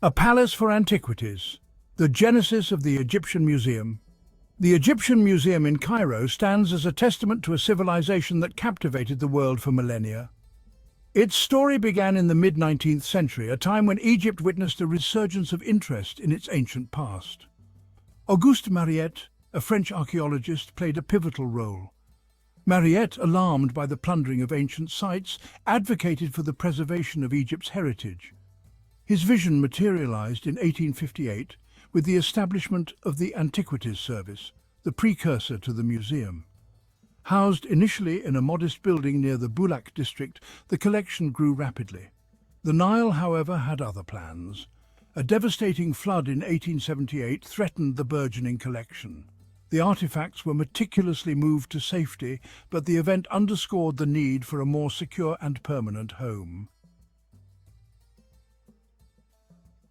A palace for antiquities, the genesis of the Egyptian Museum. The Egyptian Museum in Cairo stands as a testament to a civilization that captivated the world for millennia. Its story began in the mid-19th century, a time when Egypt witnessed a resurgence of interest in its ancient past. Auguste Mariette, a French archaeologist, played a pivotal role. Mariette, alarmed by the plundering of ancient sites, advocated for the preservation of Egypt's heritage. His vision materialized in 1858 with the establishment of the Antiquities Service, the precursor to the museum. Housed initially in a modest building near the Bulak district, the collection grew rapidly. The Nile, however, had other plans. A devastating flood in 1878 threatened the burgeoning collection. The artifacts were meticulously moved to safety, but the event underscored the need for a more secure and permanent home.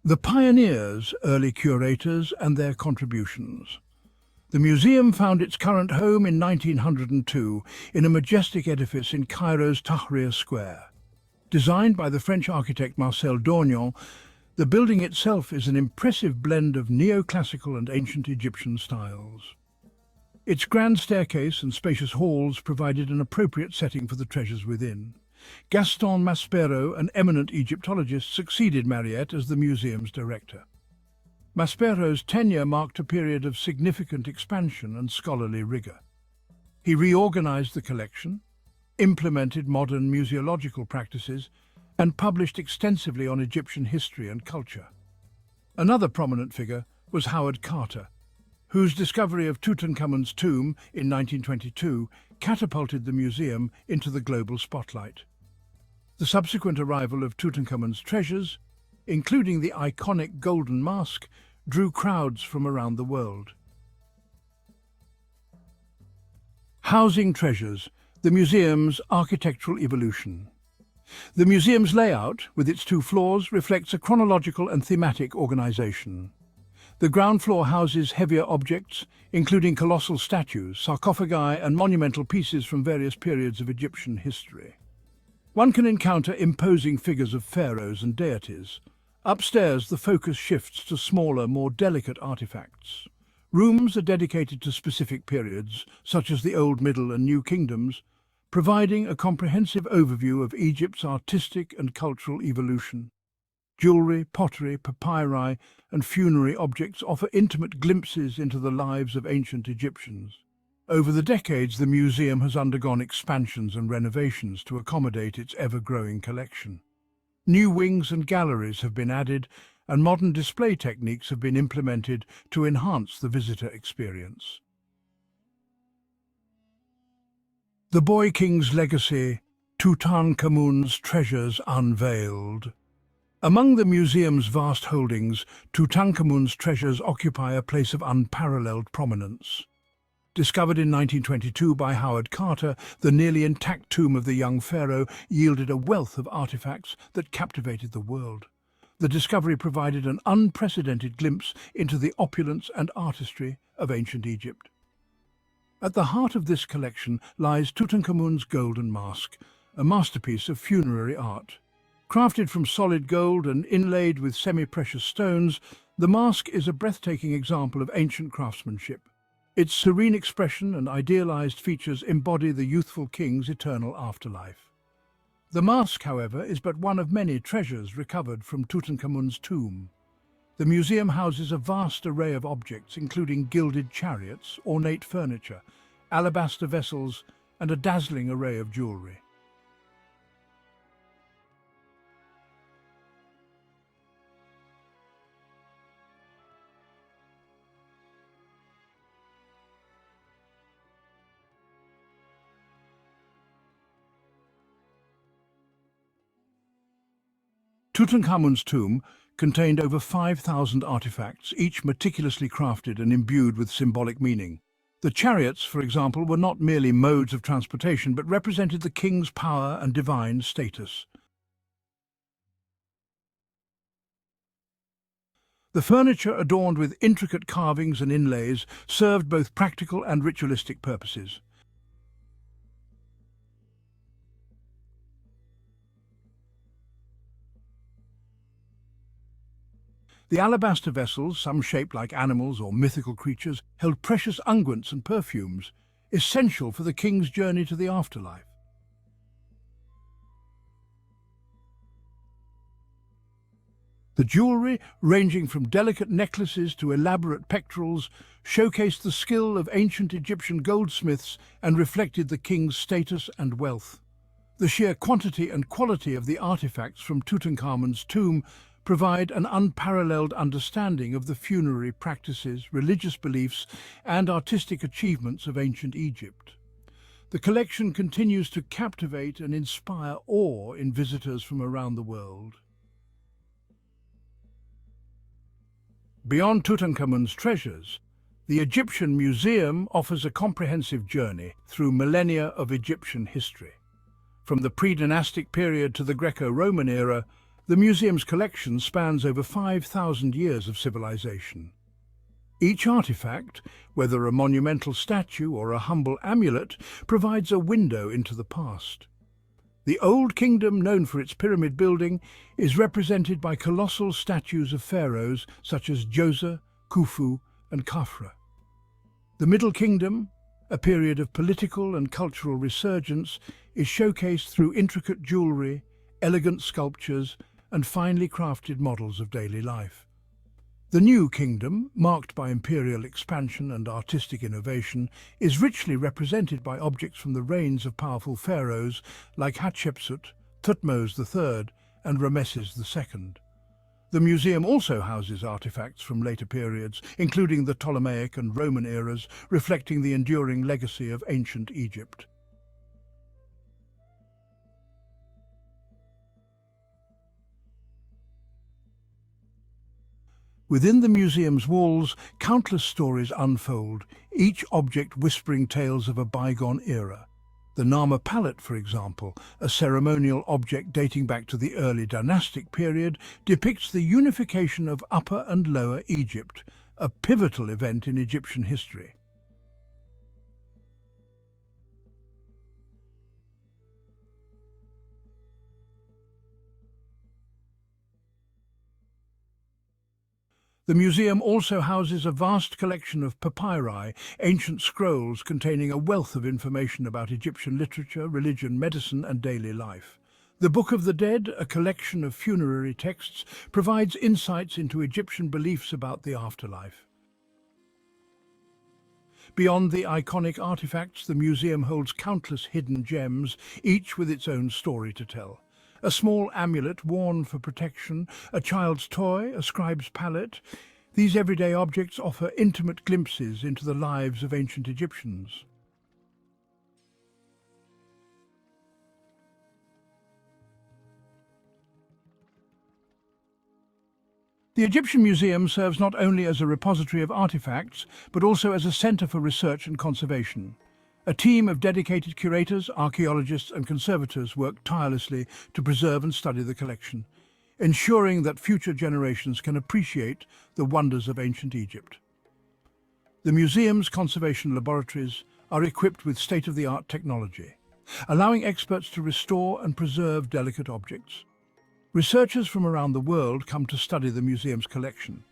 The pioneers, early curators, and their contributions. The museum found its current home in 1902 in a majestic edifice in Cairo's Tahrir Square. Designed by the French architect Marcel Dourgnon, the building itself is an impressive blend of neoclassical and ancient Egyptian styles. Its grand staircase and spacious halls provided an appropriate setting for the treasures within. Gaston Maspero, an eminent Egyptologist, succeeded Mariette as the museum's director. Maspero's tenure marked a period of significant expansion and scholarly rigor. He reorganized the collection, implemented modern museological practices, and published extensively on Egyptian history and culture. Another prominent figure was Howard Carter, whose discovery of Tutankhamun's tomb in 1922 catapulted the museum into the global spotlight. The subsequent arrival of Tutankhamun's treasures, including the iconic golden mask, drew crowds from around the world. Housing treasures, the museum's architectural evolution. The museum's layout, with its 2 floors, reflects a chronological and thematic organization. The ground floor houses heavier objects, including colossal statues, sarcophagi, and monumental pieces from various periods of Egyptian history. One can encounter imposing figures of pharaohs and deities. Upstairs, the focus shifts to smaller, more delicate artifacts. Rooms are dedicated to specific periods, such as the Old, Middle, and New Kingdoms, providing a comprehensive overview of Egypt's artistic and cultural evolution. Jewelry, pottery, papyri, and funerary objects offer intimate glimpses into the lives of ancient Egyptians. Over the decades, the museum has undergone expansions and renovations to accommodate its ever-growing collection. New wings and galleries have been added, and modern display techniques have been implemented to enhance the visitor experience. The Boy King's legacy, Tutankhamun's treasures unveiled. Among the museum's vast holdings, Tutankhamun's treasures occupy a place of unparalleled prominence. Discovered in 1922 by Howard Carter, the nearly intact tomb of the young pharaoh yielded a wealth of artifacts that captivated the world. The discovery provided an unprecedented glimpse into the opulence and artistry of ancient Egypt. At the heart of this collection lies Tutankhamun's golden mask, a masterpiece of funerary art. Crafted from solid gold and inlaid with semi-precious stones, the mask is a breathtaking example of ancient craftsmanship. Its serene expression and idealized features embody the youthful king's eternal afterlife. The mask, however, is but one of many treasures recovered from Tutankhamun's tomb. The museum houses a vast array of objects, including gilded chariots, ornate furniture, alabaster vessels, and a dazzling array of jewelry. Tutankhamun's tomb contained over 5,000 artifacts, each meticulously crafted and imbued with symbolic meaning. The chariots, for example, were not merely modes of transportation, but represented the king's power and divine status. The furniture, adorned with intricate carvings and inlays, served both practical and ritualistic purposes. The alabaster vessels, some shaped like animals or mythical creatures, held precious unguents and perfumes, essential for the king's journey to the afterlife. The jewellery, ranging from delicate necklaces to elaborate pectorals, showcased the skill of ancient Egyptian goldsmiths and reflected the king's status and wealth. The sheer quantity and quality of the artifacts from Tutankhamun's tomb provide an unparalleled understanding of the funerary practices, religious beliefs, and artistic achievements of ancient Egypt. The collection continues to captivate and inspire awe in visitors from around the world. Beyond Tutankhamun's treasures, the Egyptian Museum offers a comprehensive journey through millennia of Egyptian history. From the pre-dynastic period to the Greco-Roman era, the museum's collection spans over 5,000 years of civilization. Each artifact, whether a monumental statue or a humble amulet, provides a window into the past. The Old Kingdom, known for its pyramid building, is represented by colossal statues of pharaohs such as Djoser, Khufu, and Khafra. The Middle Kingdom, a period of political and cultural resurgence, is showcased through intricate jewellery, elegant sculptures, and finely crafted models of daily life. The New Kingdom, marked by imperial expansion and artistic innovation, is richly represented by objects from the reigns of powerful pharaohs like Hatshepsut, Thutmose III, and Rameses II. The museum also houses artifacts from later periods, including the Ptolemaic and Roman eras, reflecting the enduring legacy of ancient Egypt. Within the museum's walls, countless stories unfold, each object whispering tales of a bygone era. The Nama palette, for example, a ceremonial object dating back to the early dynastic period, depicts the unification of Upper and Lower Egypt, a pivotal event in Egyptian history. The museum also houses a vast collection of papyri, ancient scrolls containing a wealth of information about Egyptian literature, religion, medicine, and daily life. The Book of the Dead, a collection of funerary texts, provides insights into Egyptian beliefs about the afterlife. Beyond the iconic artifacts, the museum holds countless hidden gems, each with its own story to tell. A small amulet worn for protection, a child's toy, a scribe's palette. These everyday objects offer intimate glimpses into the lives of ancient Egyptians. The Egyptian Museum serves not only as a repository of artifacts, but also as a centre for research and conservation. A team of dedicated curators, archaeologists and conservators work tirelessly to preserve and study the collection, ensuring that future generations can appreciate the wonders of ancient Egypt. The museum's conservation laboratories are equipped with state-of-the-art technology, allowing experts to restore and preserve delicate objects. Researchers from around the world come to study the museum's collection,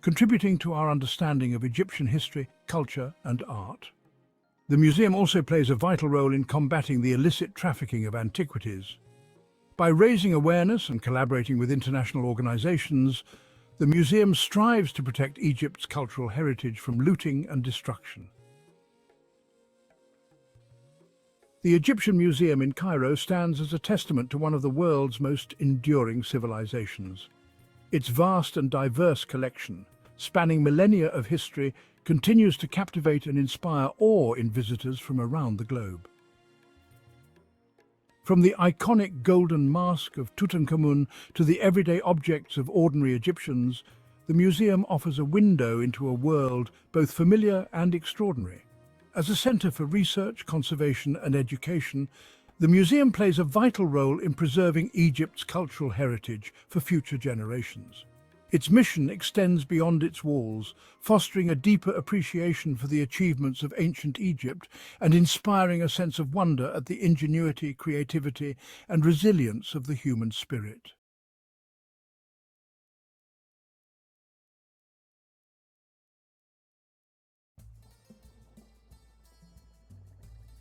contributing to our understanding of Egyptian history, culture and art. The museum also plays a vital role in combating the illicit trafficking of antiquities. By raising awareness and collaborating with international organizations, the museum strives to protect Egypt's cultural heritage from looting and destruction. The Egyptian Museum in Cairo stands as a testament to one of the world's most enduring civilizations. Its vast and diverse collection, spanning millennia of history, continues to captivate and inspire awe in visitors from around the globe. From the iconic golden mask of Tutankhamun to the everyday objects of ordinary Egyptians, the museum offers a window into a world both familiar and extraordinary. As a centre for research, conservation and education, the museum plays a vital role in preserving Egypt's cultural heritage for future generations. Its mission extends beyond its walls, fostering a deeper appreciation for the achievements of ancient Egypt and inspiring a sense of wonder at the ingenuity, creativity, and resilience of the human spirit.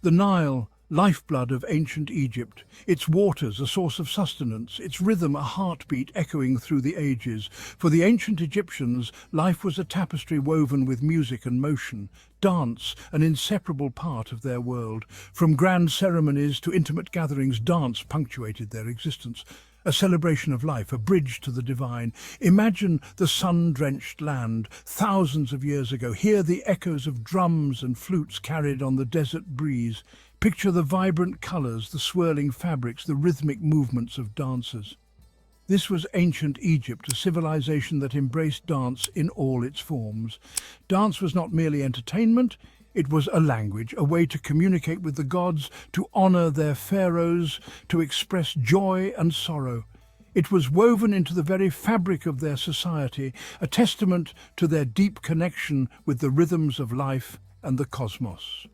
The Nile, lifeblood of ancient Egypt, its waters a source of sustenance, its rhythm a heartbeat echoing through the ages. For the ancient Egyptians, life was a tapestry woven with music and motion, dance an inseparable part of their world. From grand ceremonies to intimate gatherings, dance punctuated their existence. A celebration of life, a bridge to the divine. Imagine the sun-drenched land thousands of years ago. Hear the echoes of drums and flutes carried on the desert breeze. Picture the vibrant colours, the swirling fabrics, the rhythmic movements of dancers. This was ancient Egypt, a civilization that embraced dance in all its forms. Dance was not merely entertainment, it was a language, a way to communicate with the gods, to honour their pharaohs, to express joy and sorrow. It was woven into the very fabric of their society, a testament to their deep connection with the rhythms of life and the cosmos.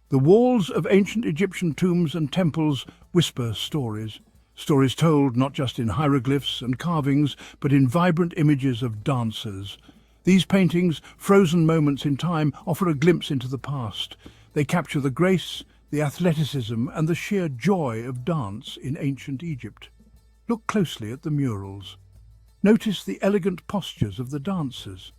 The walls of ancient Egyptian tombs and temples whisper stories. Stories told not just in hieroglyphs and carvings, but in vibrant images of dancers. These paintings, frozen moments in time, offer a glimpse into the past. They capture the grace, the athleticism, and the sheer joy of dance in ancient Egypt. Look closely at the murals. Notice the elegant postures of the dancers,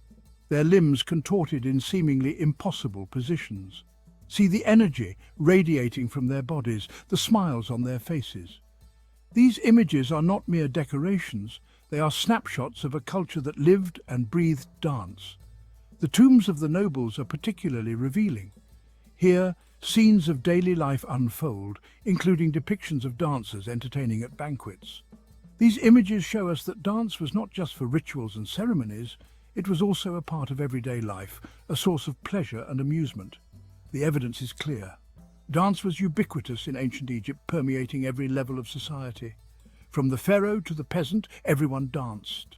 their limbs contorted in seemingly impossible positions. See the energy radiating from their bodies, the smiles on their faces. These images are not mere decorations, they are snapshots of a culture that lived and breathed dance. The tombs of the nobles are particularly revealing. Here, scenes of daily life unfold, including depictions of dancers entertaining at banquets. These images show us that dance was not just for rituals and ceremonies, it was also a part of everyday life, a source of pleasure and amusement. The evidence is clear. Dance was ubiquitous in ancient Egypt, permeating every level of society. From the pharaoh to the peasant, everyone danced.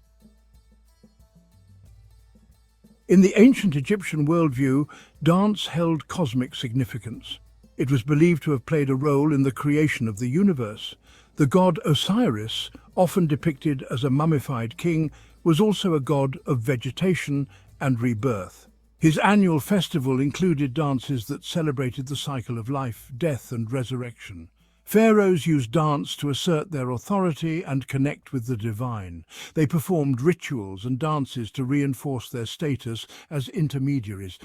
In the ancient Egyptian worldview, dance held cosmic significance. It was believed to have played a role in the creation of the universe. The god Osiris, often depicted as a mummified king, was also a god of vegetation and rebirth. His annual festival included dances that celebrated the cycle of life, death, and resurrection. Pharaohs used dance to assert their authority and connect with the divine. They performed rituals and dances to reinforce their status as intermediaries.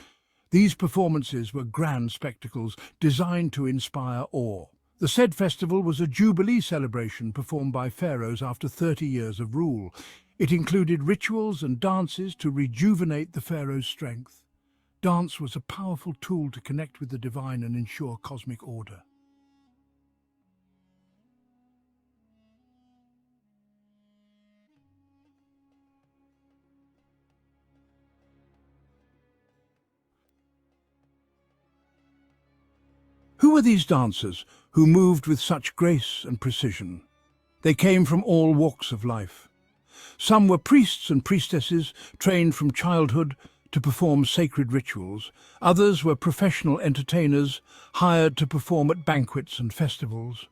These performances were grand spectacles designed to inspire awe. The said festival was a jubilee celebration performed by pharaohs after 30 years of rule. It included rituals and dances to rejuvenate the pharaoh's strength. Dance was a powerful tool to connect with the divine and ensure cosmic order. Who were these dancers who moved with such grace and precision? They came from all walks of life. Some were priests and priestesses trained from childhood to perform sacred rituals. Others were professional entertainers hired to perform at banquets and festivals.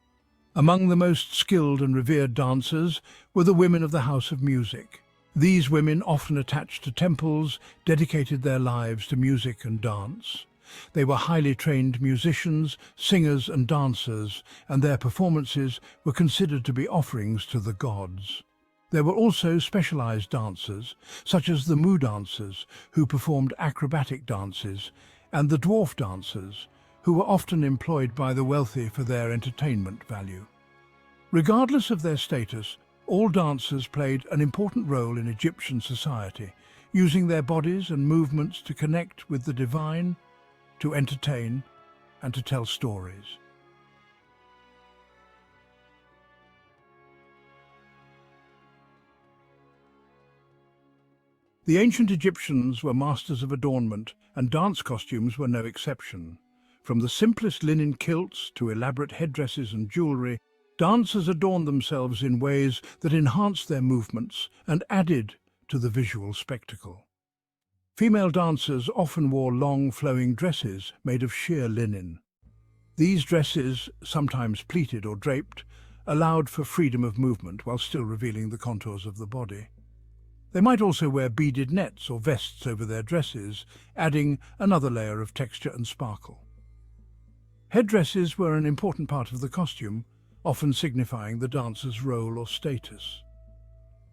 Among the most skilled and revered dancers were the women of the House of Music. These women, often attached to temples, dedicated their lives to music and dance. They were highly trained musicians, singers and dancers, and their performances were considered to be offerings to the gods. There were also specialized dancers, such as the Mu dancers, who performed acrobatic dances, and the dwarf dancers, who were often employed by the wealthy for their entertainment value. Regardless of their status, all dancers played an important role in Egyptian society, using their bodies and movements to connect with the divine, to entertain, and to tell stories. The ancient Egyptians were masters of adornment, and dance costumes were no exception. From the simplest linen kilts to elaborate headdresses and jewellery, dancers adorned themselves in ways that enhanced their movements and added to the visual spectacle. Female dancers often wore long, flowing dresses made of sheer linen. These dresses, sometimes pleated or draped, allowed for freedom of movement while still revealing the contours of the body. They might also wear beaded nets or vests over their dresses, adding another layer of texture and sparkle. Headdresses were an important part of the costume, often signifying the dancer's role or status.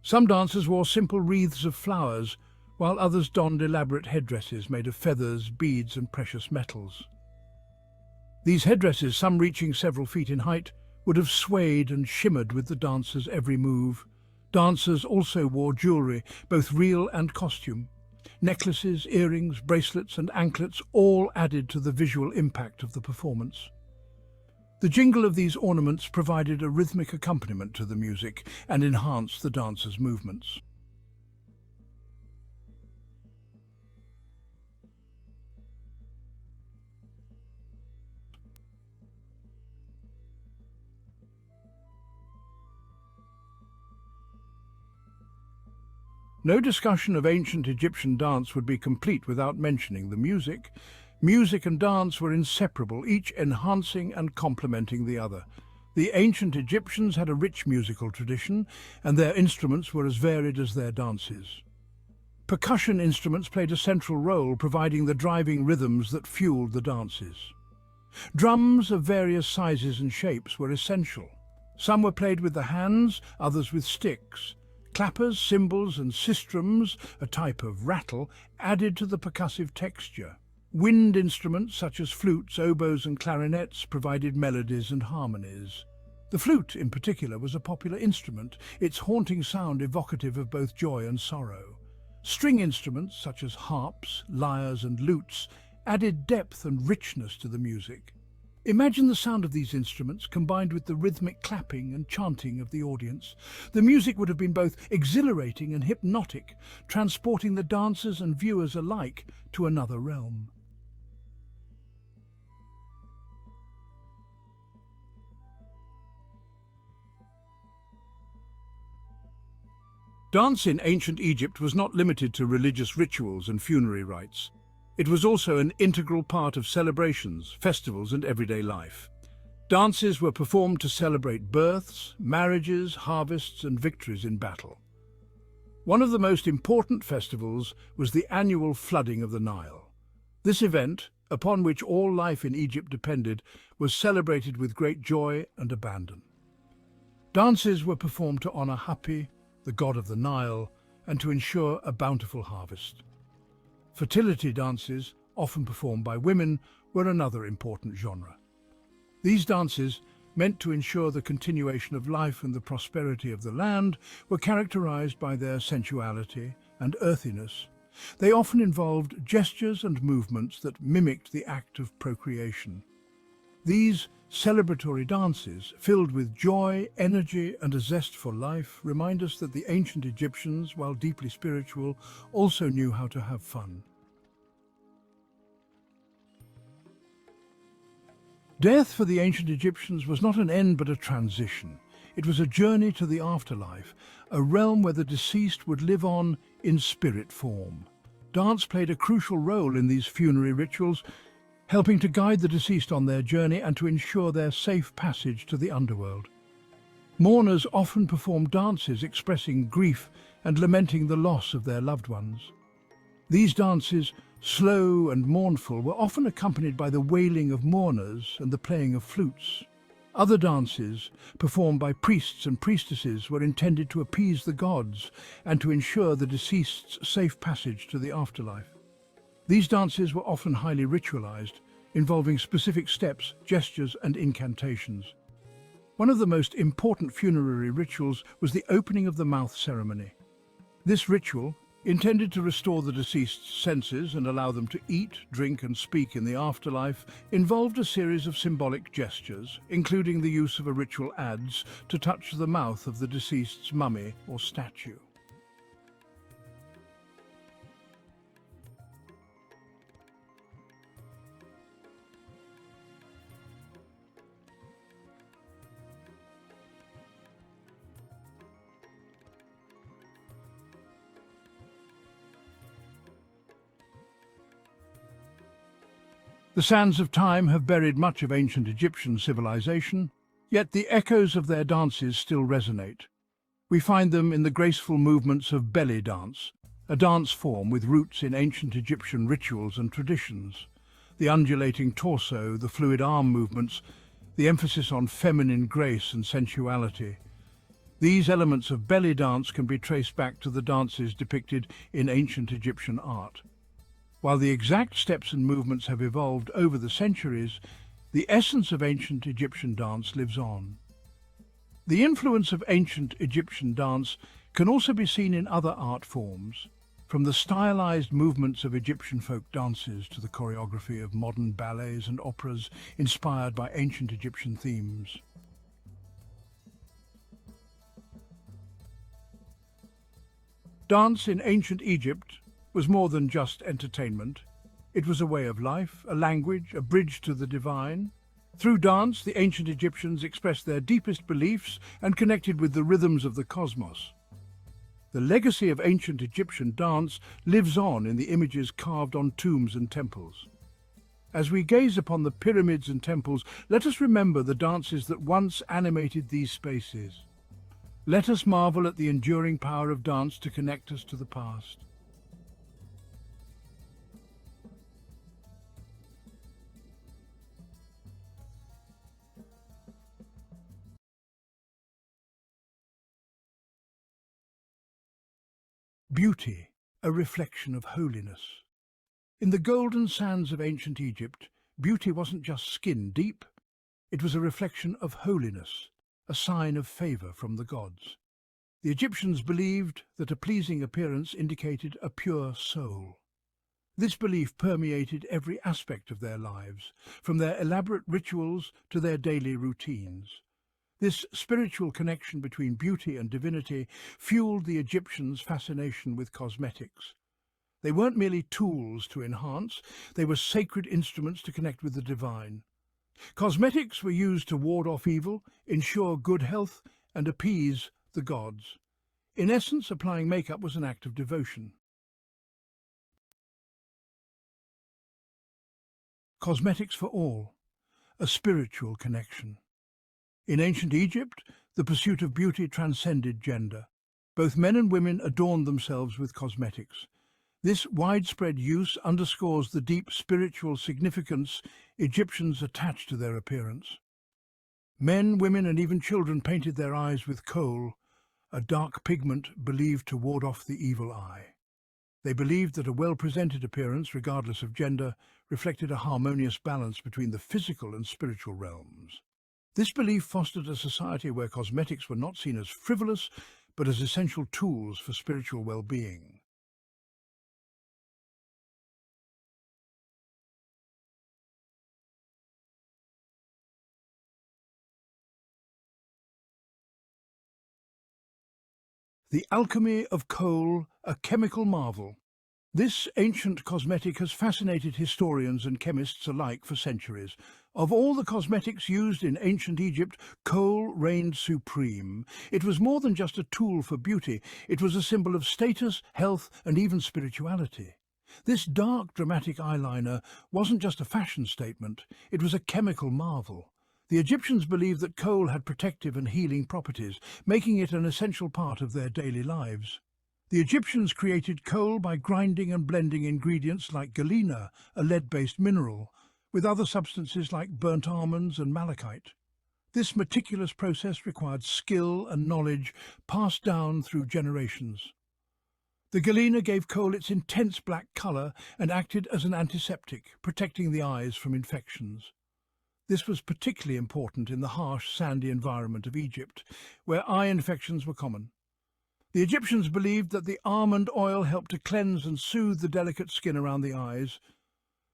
Some dancers wore simple wreaths of flowers, while others donned elaborate headdresses made of feathers, beads, and precious metals. These headdresses, some reaching several feet in height, would have swayed and shimmered with the dancer's every move. Dancers also wore jewellery, both real and costume. Necklaces, earrings, bracelets, and anklets all added to the visual impact of the performance. The jingle of these ornaments provided a rhythmic accompaniment to the music and enhanced the dancer's movements. No discussion of ancient Egyptian dance would be complete without mentioning the music. Music and dance were inseparable, each enhancing and complementing the other. The ancient Egyptians had a rich musical tradition, and their instruments were as varied as their dances. Percussion instruments played a central role, providing the driving rhythms that fueled the dances. Drums of various sizes and shapes were essential. Some were played with the hands, others with sticks. Clappers, cymbals, and sistrums, a type of rattle, added to the percussive texture. Wind instruments such as flutes, oboes, and clarinets provided melodies and harmonies. The flute, in particular, was a popular instrument, its haunting sound evocative of both joy and sorrow. String instruments such as harps, lyres, and lutes added depth and richness to the music. Imagine the sound of these instruments combined with the rhythmic clapping and chanting of the audience. The music would have been both exhilarating and hypnotic, transporting the dancers and viewers alike to another realm. Dance in ancient Egypt was not limited to religious rituals and funerary rites. It was also an integral part of celebrations, festivals, and everyday life. Dances were performed to celebrate births, marriages, harvests, and victories in battle. One of the most important festivals was the annual flooding of the Nile. This event, upon which all life in Egypt depended, was celebrated with great joy and abandon. Dances were performed to honor Hapi, the god of the Nile, and to ensure a bountiful harvest. Fertility dances, often performed by women, were another important genre. These dances, meant to ensure the continuation of life and the prosperity of the land, were characterized by their sensuality and earthiness. They often involved gestures and movements that mimicked the act of procreation. These celebratory dances, filled with joy, energy, and a zest for life, remind us that the ancient Egyptians, while deeply spiritual, also knew how to have fun. Death for the ancient Egyptians was not an end but a transition. It was a journey to the afterlife, a realm where the deceased would live on in spirit form. Dance played a crucial role in these funerary rituals, helping to guide the deceased on their journey and to ensure their safe passage to the underworld. Mourners often performed dances expressing grief and lamenting the loss of their loved ones. These dances, slow and mournful, were often accompanied by the wailing of mourners and the playing of flutes. Other dances, performed by priests and priestesses, were intended to appease the gods and to ensure the deceased's safe passage to the afterlife. These dances were often highly ritualized, involving specific steps, gestures, and incantations. One of the most important funerary rituals was the opening of the mouth ceremony. This ritual, intended to restore the deceased's senses and allow them to eat, drink, and speak in the afterlife, involved a series of symbolic gestures, including the use of a ritual adze to touch the mouth of the deceased's mummy or statue. The sands of time have buried much of ancient Egyptian civilization, yet the echoes of their dances still resonate. We find them in the graceful movements of belly dance, a dance form with roots in ancient Egyptian rituals and traditions. The undulating torso, the fluid arm movements, the emphasis on feminine grace and sensuality. These elements of belly dance can be traced back to the dances depicted in ancient Egyptian art. While the exact steps and movements have evolved over the centuries, the essence of ancient Egyptian dance lives on. The influence of ancient Egyptian dance can also be seen in other art forms, from the stylized movements of Egyptian folk dances to the choreography of modern ballets and operas inspired by ancient Egyptian themes. Dance in ancient Egypt was more than just entertainment. It was a way of life, a language, a bridge to the divine. Through dance, the ancient Egyptians expressed their deepest beliefs and connected with the rhythms of the cosmos. The legacy of ancient Egyptian dance lives on in the images carved on tombs and temples. As we gaze upon the pyramids and temples, let us remember the dances that once animated these spaces. Let us marvel at the enduring power of dance to connect us to the past. Beauty, a reflection of holiness. In the golden sands of ancient Egypt, beauty wasn't just skin deep, it was a reflection of holiness, a sign of favour from the gods. The Egyptians believed that a pleasing appearance indicated a pure soul. This belief permeated every aspect of their lives, from their elaborate rituals to their daily routines. This spiritual connection between beauty and divinity fueled the Egyptians' fascination with cosmetics. They weren't merely tools to enhance, they were sacred instruments to connect with the divine. Cosmetics were used to ward off evil, ensure good health, and appease the gods. In essence, applying makeup was an act of devotion. Cosmetics for all, a spiritual connection. In ancient Egypt, the pursuit of beauty transcended gender. Both men and women adorned themselves with cosmetics. This widespread use underscores the deep spiritual significance Egyptians attached to their appearance. Men, women, and even children painted their eyes with kohl, a dark pigment believed to ward off the evil eye. They believed that a well-presented appearance, regardless of gender, reflected a harmonious balance between the physical and spiritual realms. This belief fostered a society where cosmetics were not seen as frivolous, but as essential tools for spiritual well-being. The Alchemy of Kohl, a chemical marvel. This ancient cosmetic has fascinated historians and chemists alike for centuries. Of all the cosmetics used in ancient Egypt, kohl reigned supreme. It was more than just a tool for beauty, it was a symbol of status, health, and even spirituality. This dark, dramatic eyeliner wasn't just a fashion statement, it was a chemical marvel. The Egyptians believed that kohl had protective and healing properties, making it an essential part of their daily lives. The Egyptians created kohl by grinding and blending ingredients like galena, a lead-based mineral, with other substances like burnt almonds and malachite. This meticulous process required skill and knowledge passed down through generations. The galena gave kohl its intense black colour and acted as an antiseptic, protecting the eyes from infections. This was particularly important in the harsh, sandy environment of Egypt, where eye infections were common. The Egyptians believed that the almond oil helped to cleanse and soothe the delicate skin around the eyes.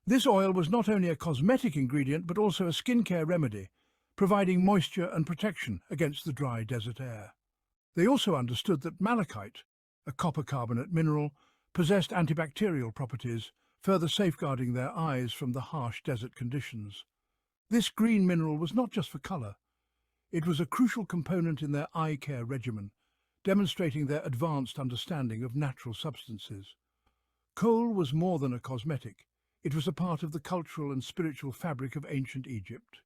This oil was not only a cosmetic ingredient but also a skincare remedy, providing moisture and protection against the dry desert air. They also understood that malachite, a copper carbonate mineral, possessed antibacterial properties, further safeguarding their eyes from the harsh desert conditions. This green mineral was not just for colour. It was a crucial component in their eye care regimen, demonstrating their advanced understanding of natural substances. Kohl was more than a cosmetic. It was a part of the cultural and spiritual fabric of ancient Egypt.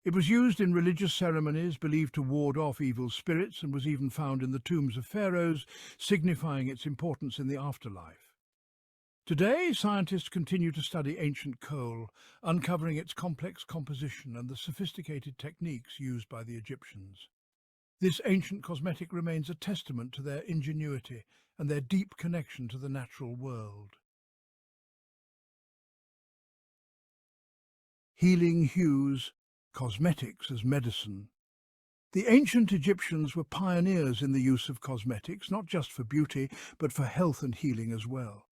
It was used in religious ceremonies believed to ward off evil spirits and was even found in the tombs of pharaohs, signifying its importance in the afterlife. Today, scientists continue to study ancient coal, uncovering its complex composition and the sophisticated techniques used by the Egyptians. This ancient cosmetic remains a testament to their ingenuity and their deep connection to the natural world. Healing hues, cosmetics as medicine. The ancient Egyptians were pioneers in the use of cosmetics, not just for beauty, but for health and healing as well.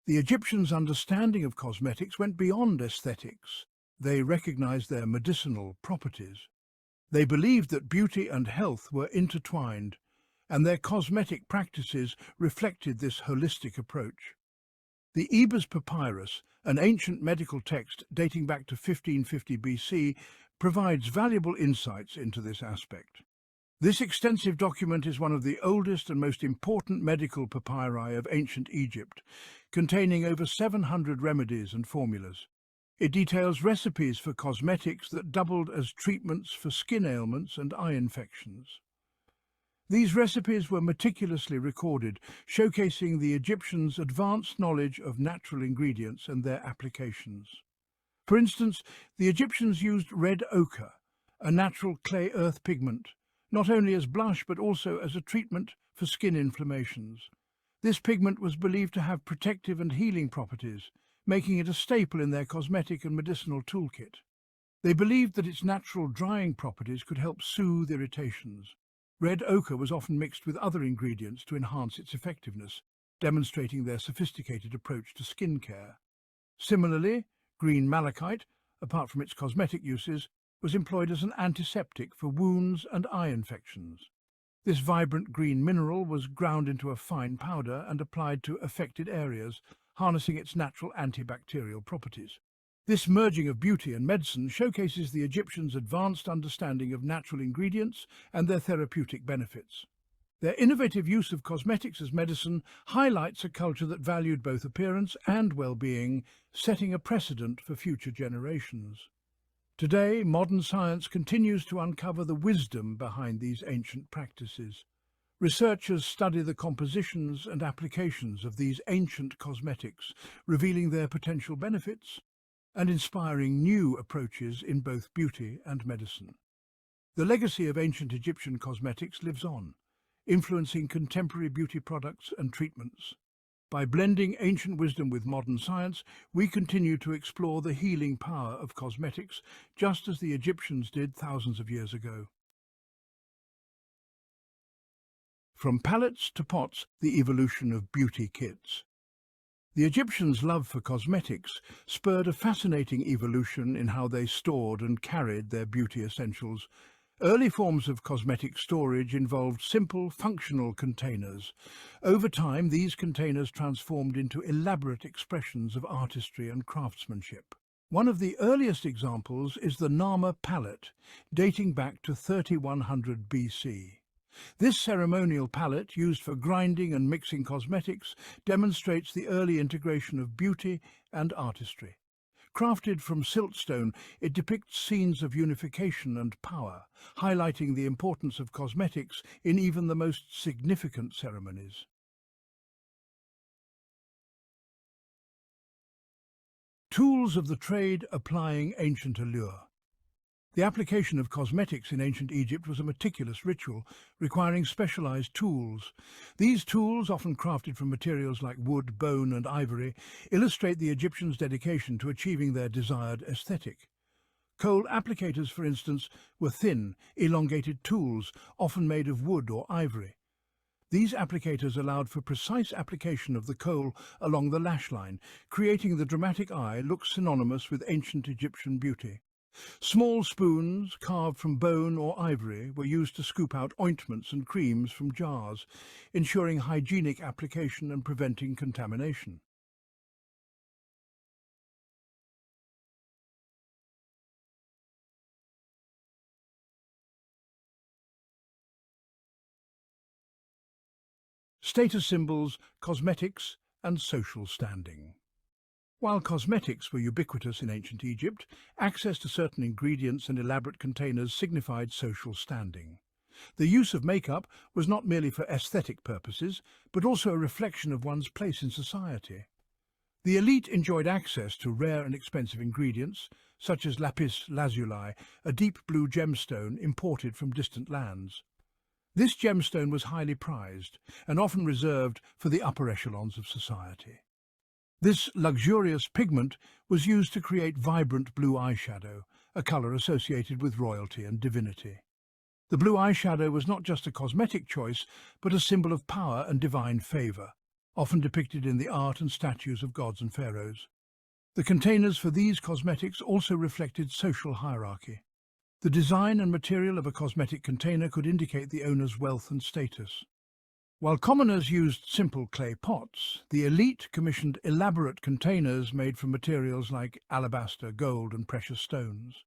The Egyptians' understanding of cosmetics went beyond aesthetics. They recognized their medicinal properties. They believed that beauty and health were intertwined, and their cosmetic practices reflected this holistic approach. The Ebers Papyrus, an ancient medical text dating back to 1550 BC, provides valuable insights into this aspect. This extensive document is one of the oldest and most important medical papyri of ancient Egypt, containing over 700 remedies and formulas. It details recipes for cosmetics that doubled as treatments for skin ailments and eye infections. These recipes were meticulously recorded, showcasing the Egyptians' advanced knowledge of natural ingredients and their applications. For instance, the Egyptians used red ochre, a natural clay earth pigment, not only as blush but also as a treatment for skin inflammations. This pigment was believed to have protective and healing properties, making it a staple in their cosmetic and medicinal toolkit. They believed that its natural drying properties could help soothe irritations. Red ochre was often mixed with other ingredients to enhance its effectiveness, demonstrating their sophisticated approach to skin care. Similarly, green malachite, apart from its cosmetic uses, was employed as an antiseptic for wounds and eye infections. This vibrant green mineral was ground into a fine powder and applied to affected areas, harnessing its natural antibacterial properties. This merging of beauty and medicine showcases the Egyptians' advanced understanding of natural ingredients and their therapeutic benefits. Their innovative use of cosmetics as medicine highlights a culture that valued both appearance and well-being, setting a precedent for future generations. Today, modern science continues to uncover the wisdom behind these ancient practices. Researchers study the compositions and applications of these ancient cosmetics, revealing their potential benefits and inspiring new approaches in both beauty and medicine. The legacy of ancient Egyptian cosmetics lives on, influencing contemporary beauty products and treatments. By blending ancient wisdom with modern science, we continue to explore the healing power of cosmetics, just as the Egyptians did thousands of years ago. From palettes to pots, the evolution of beauty kits. The Egyptians' love for cosmetics spurred a fascinating evolution in how they stored and carried their beauty essentials. Early forms of cosmetic storage involved simple, functional containers. Over time, these containers transformed into elaborate expressions of artistry and craftsmanship. One of the earliest examples is the Nama palette, dating back to 3100 BC. This ceremonial palette, used for grinding and mixing cosmetics, demonstrates the early integration of beauty and artistry. Crafted from siltstone, it depicts scenes of unification and power, highlighting the importance of cosmetics in even the most significant ceremonies. Tools of the trade applying ancient allure. The application of cosmetics in ancient Egypt was a meticulous ritual, requiring specialized tools. These tools, often crafted from materials like wood, bone, and ivory, illustrate the Egyptians' dedication to achieving their desired aesthetic. Kohl applicators, for instance, were thin, elongated tools, often made of wood or ivory. These applicators allowed for precise application of the kohl along the lash line, creating the dramatic eye look synonymous with ancient Egyptian beauty. Small spoons, carved from bone or ivory, were used to scoop out ointments and creams from jars, ensuring hygienic application and preventing contamination. Status symbols, cosmetics, and social standing. While cosmetics were ubiquitous in ancient Egypt, access to certain ingredients and elaborate containers signified social standing. The use of makeup was not merely for aesthetic purposes, but also a reflection of one's place in society. The elite enjoyed access to rare and expensive ingredients, such as lapis lazuli, a deep blue gemstone imported from distant lands. This gemstone was highly prized and often reserved for the upper echelons of society. This luxurious pigment was used to create vibrant blue eyeshadow, a colour associated with royalty and divinity. The blue eyeshadow was not just a cosmetic choice, but a symbol of power and divine favour, often depicted in the art and statues of gods and pharaohs. The containers for these cosmetics also reflected social hierarchy. The design and material of a cosmetic container could indicate the owner's wealth and status. While commoners used simple clay pots, the elite commissioned elaborate containers made from materials like alabaster, gold, and precious stones.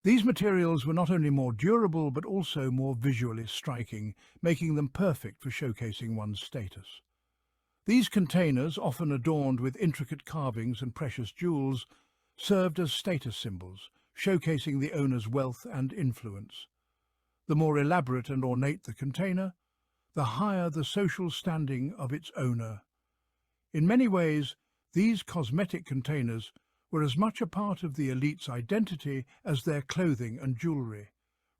These materials were not only more durable but also more visually striking, making them perfect for showcasing one's status. These containers, often adorned with intricate carvings and precious jewels, served as status symbols, showcasing the owner's wealth and influence. The more elaborate and ornate the container, the higher the social standing of its owner. In many ways, these cosmetic containers were as much a part of the elite's identity as their clothing and jewellery,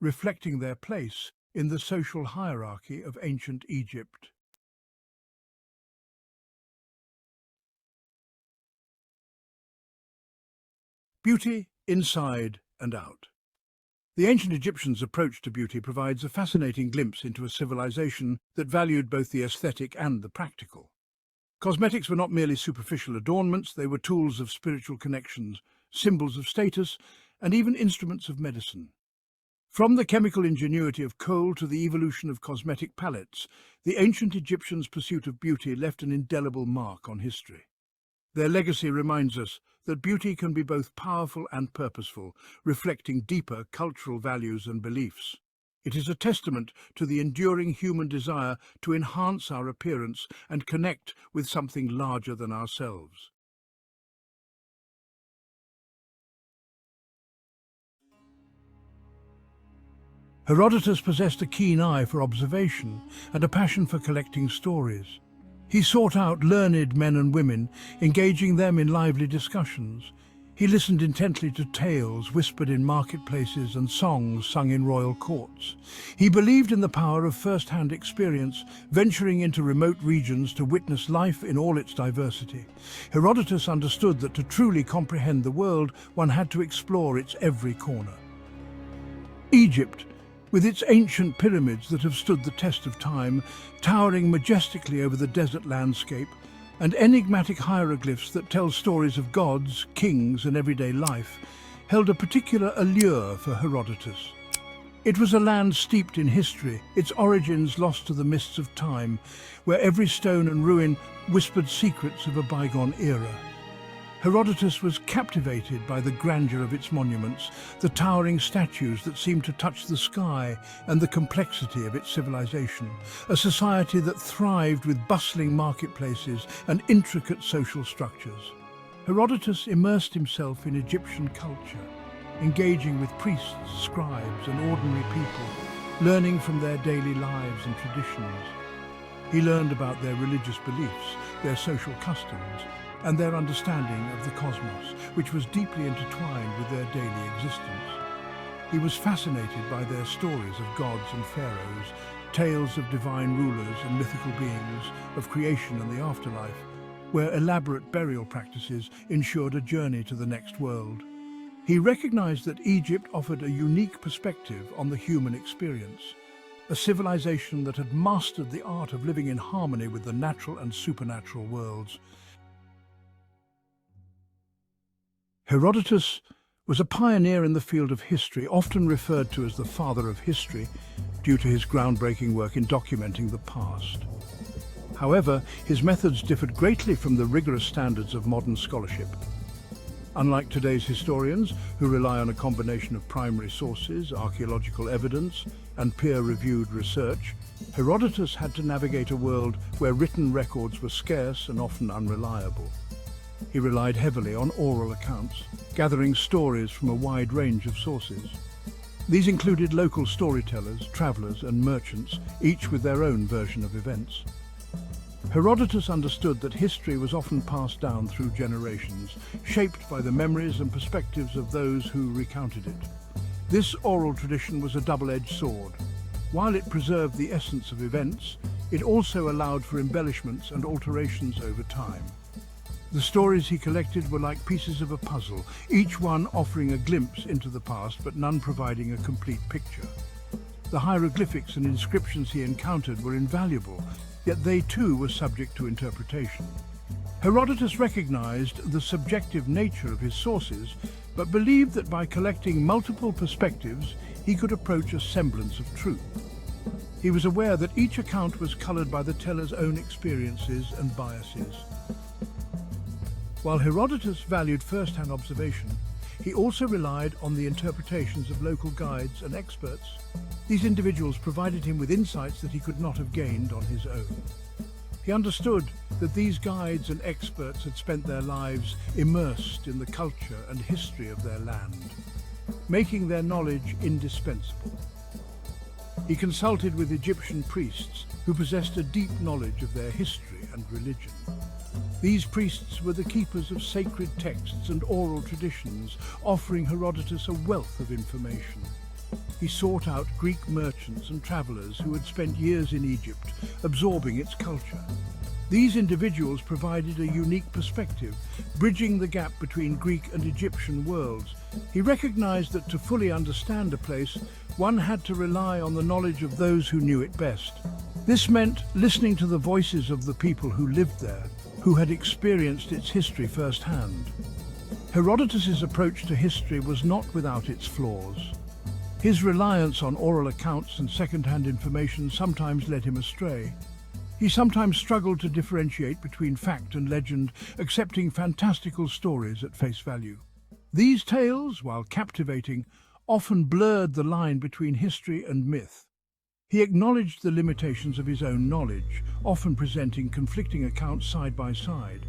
reflecting their place in the social hierarchy of ancient Egypt. Beauty inside and out. The ancient Egyptians' approach to beauty provides a fascinating glimpse into a civilization that valued both the aesthetic and the practical. Cosmetics were not merely superficial adornments, they were tools of spiritual connections, symbols of status, and even instruments of medicine. From the chemical ingenuity of kohl to the evolution of cosmetic palettes, the ancient Egyptians' pursuit of beauty left an indelible mark on history. Their legacy reminds us that beauty can be both powerful and purposeful, reflecting deeper cultural values and beliefs. It is a testament to the enduring human desire to enhance our appearance and connect with something larger than ourselves. Herodotus possessed a keen eye for observation and a passion for collecting stories. He sought out learned men and women, engaging them in lively discussions. He listened intently to tales whispered in marketplaces and songs sung in royal courts. He believed in the power of first-hand experience, venturing into remote regions to witness life in all its diversity. Herodotus understood that to truly comprehend the world, one had to explore its every corner. Egypt, with its ancient pyramids that have stood the test of time, towering majestically over the desert landscape, and enigmatic hieroglyphs that tell stories of gods, kings, and everyday life, held a particular allure for Herodotus. It was a land steeped in history, its origins lost to the mists of time, where every stone and ruin whispered secrets of a bygone era. Herodotus was captivated by the grandeur of its monuments, the towering statues that seemed to touch the sky, and the complexity of its civilization, a society that thrived with bustling marketplaces and intricate social structures. Herodotus immersed himself in Egyptian culture, engaging with priests, scribes, and ordinary people, learning from their daily lives and traditions. He learned about their religious beliefs, their social customs, and their understanding of the cosmos, which was deeply intertwined with their daily existence. He was fascinated by their stories of gods and pharaohs, tales of divine rulers and mythical beings, of creation and the afterlife, where elaborate burial practices ensured a journey to the next world. He recognized that Egypt offered a unique perspective on the human experience, a civilization that had mastered the art of living in harmony with the natural and supernatural worlds. Herodotus was a pioneer in the field of history, often referred to as the father of history, due to his groundbreaking work in documenting the past. However, his methods differed greatly from the rigorous standards of modern scholarship. Unlike today's historians, who rely on a combination of primary sources, archaeological evidence, and peer-reviewed research, Herodotus had to navigate a world where written records were scarce and often unreliable. He relied heavily on oral accounts, gathering stories from a wide range of sources. These included local storytellers, travelers, and merchants, each with their own version of events. Herodotus understood that history was often passed down through generations, shaped by the memories and perspectives of those who recounted it. This oral tradition was a double-edged sword. While it preserved the essence of events, it also allowed for embellishments and alterations over time. The stories he collected were like pieces of a puzzle, each one offering a glimpse into the past, but none providing a complete picture. The hieroglyphics and inscriptions he encountered were invaluable, yet they too were subject to interpretation. Herodotus recognized the subjective nature of his sources, but believed that by collecting multiple perspectives, he could approach a semblance of truth. He was aware that each account was colored by the teller's own experiences and biases. While Herodotus valued first-hand observation, he also relied on the interpretations of local guides and experts. These individuals provided him with insights that he could not have gained on his own. He understood that these guides and experts had spent their lives immersed in the culture and history of their land, making their knowledge indispensable. He consulted with Egyptian priests who possessed a deep knowledge of their history and religion. These priests were the keepers of sacred texts and oral traditions, offering Herodotus a wealth of information. He sought out Greek merchants and travelers who had spent years in Egypt, absorbing its culture. These individuals provided a unique perspective, bridging the gap between Greek and Egyptian worlds. He recognized that to fully understand a place, one had to rely on the knowledge of those who knew it best. This meant listening to the voices of the people who lived there, who had experienced its history firsthand. Herodotus's approach to history was not without its flaws. His reliance on oral accounts and second-hand information sometimes led him astray. He sometimes struggled to differentiate between fact and legend, accepting fantastical stories at face value. These tales, while captivating, often blurred the line between history and myth. He acknowledged the limitations of his own knowledge, often presenting conflicting accounts side by side.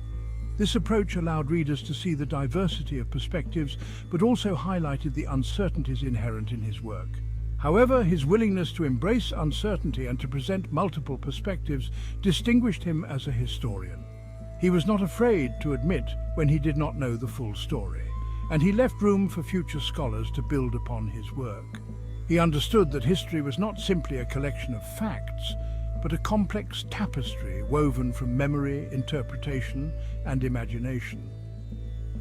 This approach allowed readers to see the diversity of perspectives, but also highlighted the uncertainties inherent in his work. However, his willingness to embrace uncertainty and to present multiple perspectives distinguished him as a historian. He was not afraid to admit when he did not know the full story, and he left room for future scholars to build upon his work. He understood that history was not simply a collection of facts, but a complex tapestry woven from memory, interpretation, and imagination.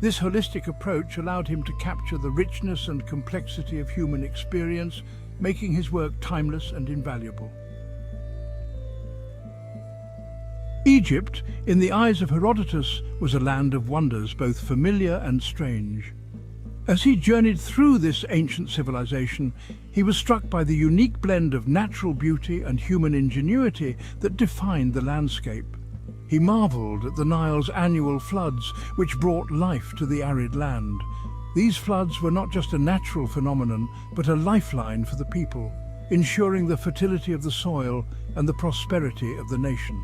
This holistic approach allowed him to capture the richness and complexity of human experience, making his work timeless and invaluable. Egypt, in the eyes of Herodotus, was a land of wonders, both familiar and strange. As he journeyed through this ancient civilization, he was struck by the unique blend of natural beauty and human ingenuity that defined the landscape. He marveled at the Nile's annual floods, which brought life to the arid land. These floods were not just a natural phenomenon, but a lifeline for the people, ensuring the fertility of the soil and the prosperity of the nation.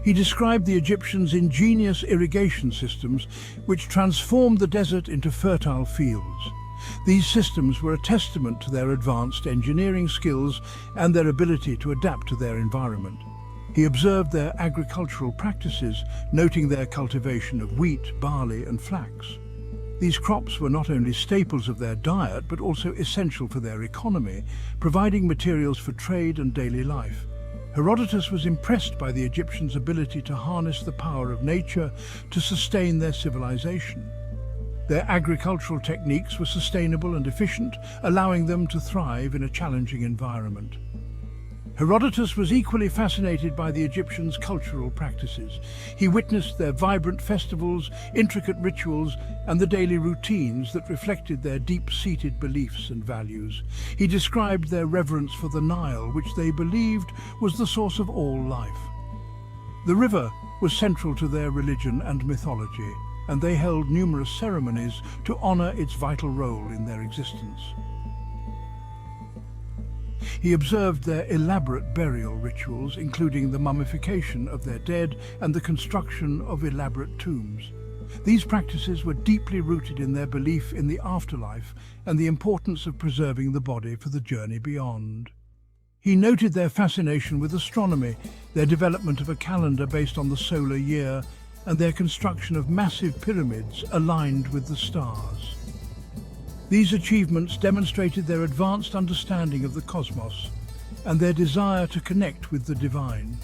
He described the Egyptians' ingenious irrigation systems, which transformed the desert into fertile fields. These systems were a testament to their advanced engineering skills and their ability to adapt to their environment. He observed their agricultural practices, noting their cultivation of wheat, barley, and flax. These crops were not only staples of their diet, but also essential for their economy, providing materials for trade and daily life. Herodotus was impressed by the Egyptians' ability to harness the power of nature to sustain their civilization. Their agricultural techniques were sustainable and efficient, allowing them to thrive in a challenging environment. Herodotus was equally fascinated by the Egyptians' cultural practices. He witnessed their vibrant festivals, intricate rituals, and the daily routines that reflected their deep-seated beliefs and values. He described their reverence for the Nile, which they believed was the source of all life. The river was central to their religion and mythology, and they held numerous ceremonies to honor its vital role in their existence. He observed their elaborate burial rituals, including the mummification of their dead and the construction of elaborate tombs. These practices were deeply rooted in their belief in the afterlife and the importance of preserving the body for the journey beyond. He noted their fascination with astronomy, their development of a calendar based on the solar year, and their construction of massive pyramids aligned with the stars. These achievements demonstrated their advanced understanding of the cosmos and their desire to connect with the divine.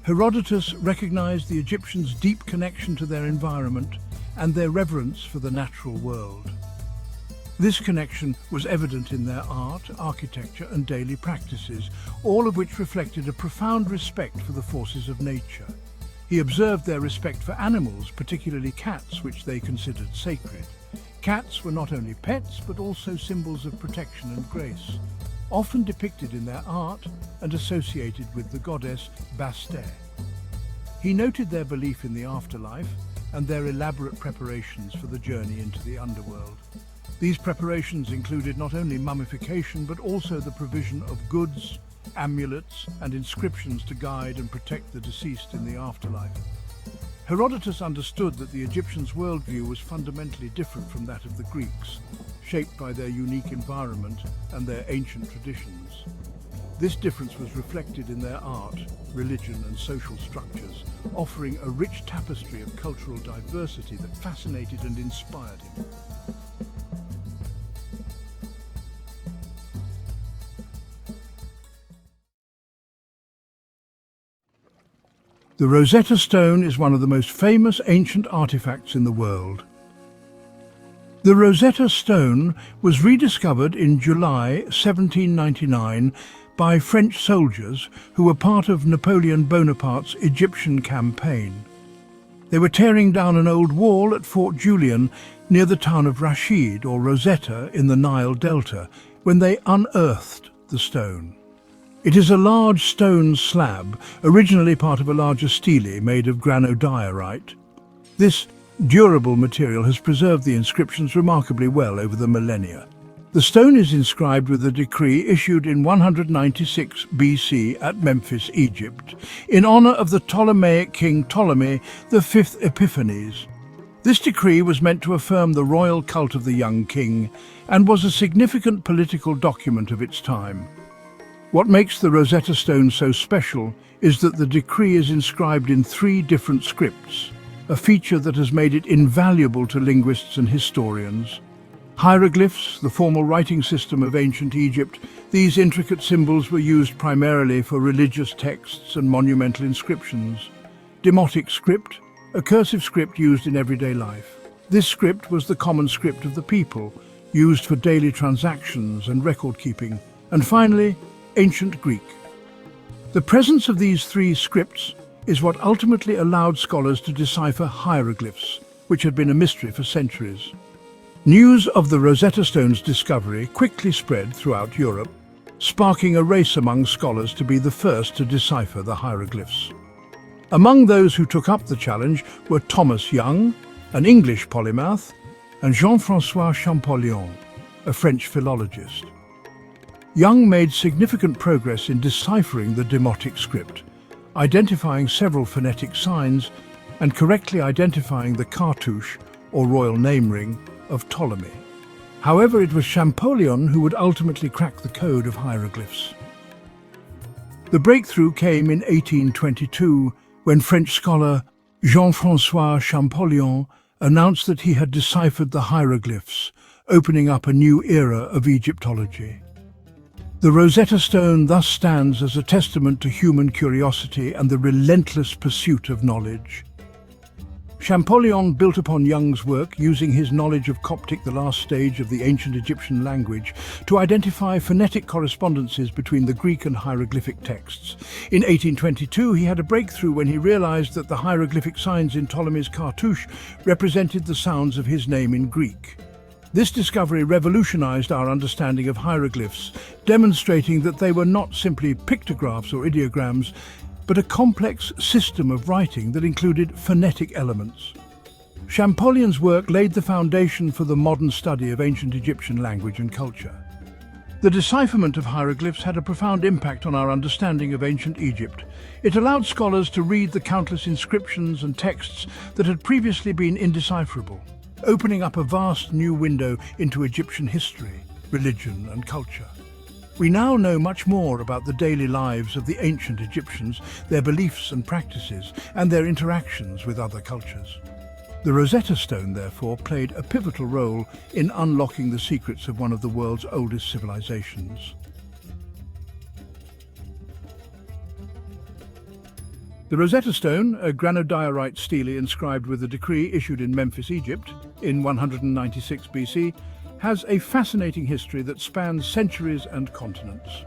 Herodotus recognized the Egyptians' deep connection to their environment and their reverence for the natural world. This connection was evident in their art, architecture, and daily practices, all of which reflected a profound respect for the forces of nature. He observed their respect for animals, particularly cats, which they considered sacred. Cats were not only pets, but also symbols of protection and grace, often depicted in their art and associated with the goddess Bastet. He noted their belief in the afterlife and their elaborate preparations for the journey into the underworld. These preparations included not only mummification, but also the provision of goods, amulets, and inscriptions to guide and protect the deceased in the afterlife. Herodotus understood that the Egyptians' worldview was fundamentally different from that of the Greeks, shaped by their unique environment and their ancient traditions. This difference was reflected in their art, religion, and social structures, offering a rich tapestry of cultural diversity that fascinated and inspired him. The Rosetta Stone is one of the most famous ancient artifacts in the world. The Rosetta Stone was rediscovered in July 1799 by French soldiers who were part of Napoleon Bonaparte's Egyptian campaign. They were tearing down an old wall at Fort Julian near the town of Rashid, or Rosetta, in the Nile Delta, when they unearthed the stone. It is a large stone slab, originally part of a larger stele made of granodiorite. This durable material has preserved the inscriptions remarkably well over the millennia. The stone is inscribed with a decree issued in 196 BC at Memphis, Egypt, in honor of the Ptolemaic king Ptolemy V Epiphanes. This decree was meant to affirm the royal cult of the young king and was a significant political document of its time. What makes the Rosetta Stone so special is that the decree is inscribed in 3 different scripts, a feature that has made it invaluable to linguists and historians. Hieroglyphs, the formal writing system of ancient Egypt, these intricate symbols were used primarily for religious texts and monumental inscriptions. Demotic script, a cursive script used in everyday life. This script was the common script of the people, used for daily transactions and record-keeping. And finally, Ancient Greek. The presence of these 3 scripts is what ultimately allowed scholars to decipher hieroglyphs, which had been a mystery for centuries. News of the Rosetta Stone's discovery quickly spread throughout Europe, sparking a race among scholars to be the first to decipher the hieroglyphs. Among those who took up the challenge were Thomas Young, an English polymath, and Jean-François Champollion, a French philologist. Young made significant progress in deciphering the Demotic script, identifying several phonetic signs and correctly identifying the cartouche, or royal name ring, of Ptolemy. However, it was Champollion who would ultimately crack the code of hieroglyphs. The breakthrough came in 1822 when French scholar Jean-François Champollion announced that he had deciphered the hieroglyphs, opening up a new era of Egyptology. The Rosetta Stone thus stands as a testament to human curiosity and the relentless pursuit of knowledge. Champollion built upon Young's work, using his knowledge of Coptic, the last stage of the ancient Egyptian language, to identify phonetic correspondences between the Greek and hieroglyphic texts. In 1822, he had a breakthrough when he realized that the hieroglyphic signs in Ptolemy's cartouche represented the sounds of his name in Greek. This discovery revolutionized our understanding of hieroglyphs, demonstrating that they were not simply pictographs or ideograms, but a complex system of writing that included phonetic elements. Champollion's work laid the foundation for the modern study of ancient Egyptian language and culture. The decipherment of hieroglyphs had a profound impact on our understanding of ancient Egypt. It allowed scholars to read the countless inscriptions and texts that had previously been indecipherable, opening up a vast new window into Egyptian history, religion, and culture. We now know much more about the daily lives of the ancient Egyptians, their beliefs and practices, and their interactions with other cultures. The Rosetta Stone, therefore, played a pivotal role in unlocking the secrets of one of the world's oldest civilizations. The Rosetta Stone, a granodiorite stele inscribed with a decree issued in Memphis, Egypt, in 196 BC, has a fascinating history that spans centuries and continents.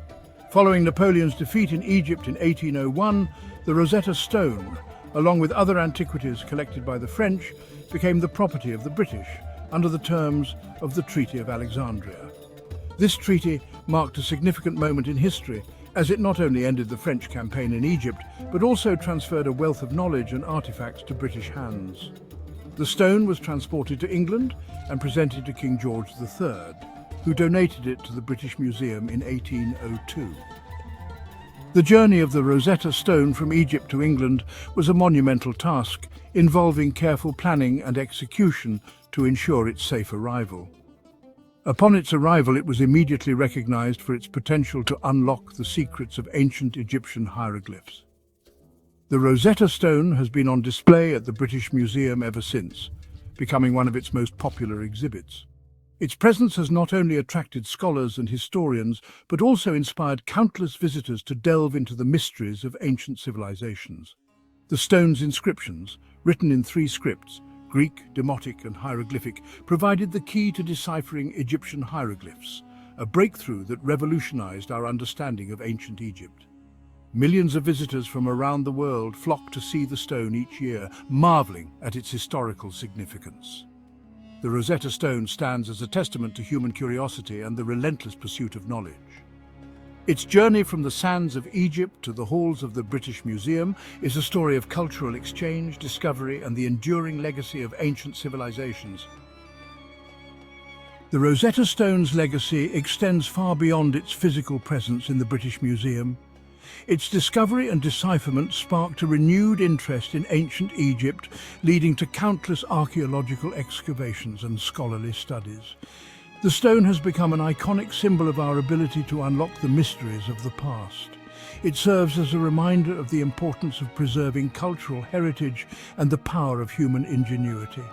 Following Napoleon's defeat in Egypt in 1801, the Rosetta Stone, along with other antiquities collected by the French, became the property of the British under the terms of the Treaty of Alexandria. This treaty marked a significant moment in history, as it not only ended the French campaign in Egypt, but also transferred a wealth of knowledge and artifacts to British hands. The stone was transported to England and presented to King George III, who donated it to the British Museum in 1802. The journey of the Rosetta Stone from Egypt to England was a monumental task, involving careful planning and execution to ensure its safe arrival. Upon its arrival, it was immediately recognized for its potential to unlock the secrets of ancient Egyptian hieroglyphs. The Rosetta Stone has been on display at the British Museum ever since, becoming one of its most popular exhibits. Its presence has not only attracted scholars and historians, but also inspired countless visitors to delve into the mysteries of ancient civilizations. The stone's inscriptions, written in 3 scripts, Greek, Demotic, and hieroglyphic, provided the key to deciphering Egyptian hieroglyphs, a breakthrough that revolutionized our understanding of ancient Egypt. Millions of visitors from around the world flock to see the stone each year, marveling at its historical significance. The Rosetta Stone stands as a testament to human curiosity and the relentless pursuit of knowledge. Its journey from the sands of Egypt to the halls of the British Museum is a story of cultural exchange, discovery, and the enduring legacy of ancient civilizations. The Rosetta Stone's legacy extends far beyond its physical presence in the British Museum. Its discovery and decipherment sparked a renewed interest in ancient Egypt, leading to countless archaeological excavations and scholarly studies. The stone has become an iconic symbol of our ability to unlock the mysteries of the past. It serves as a reminder of the importance of preserving cultural heritage and the power of human ingenuity.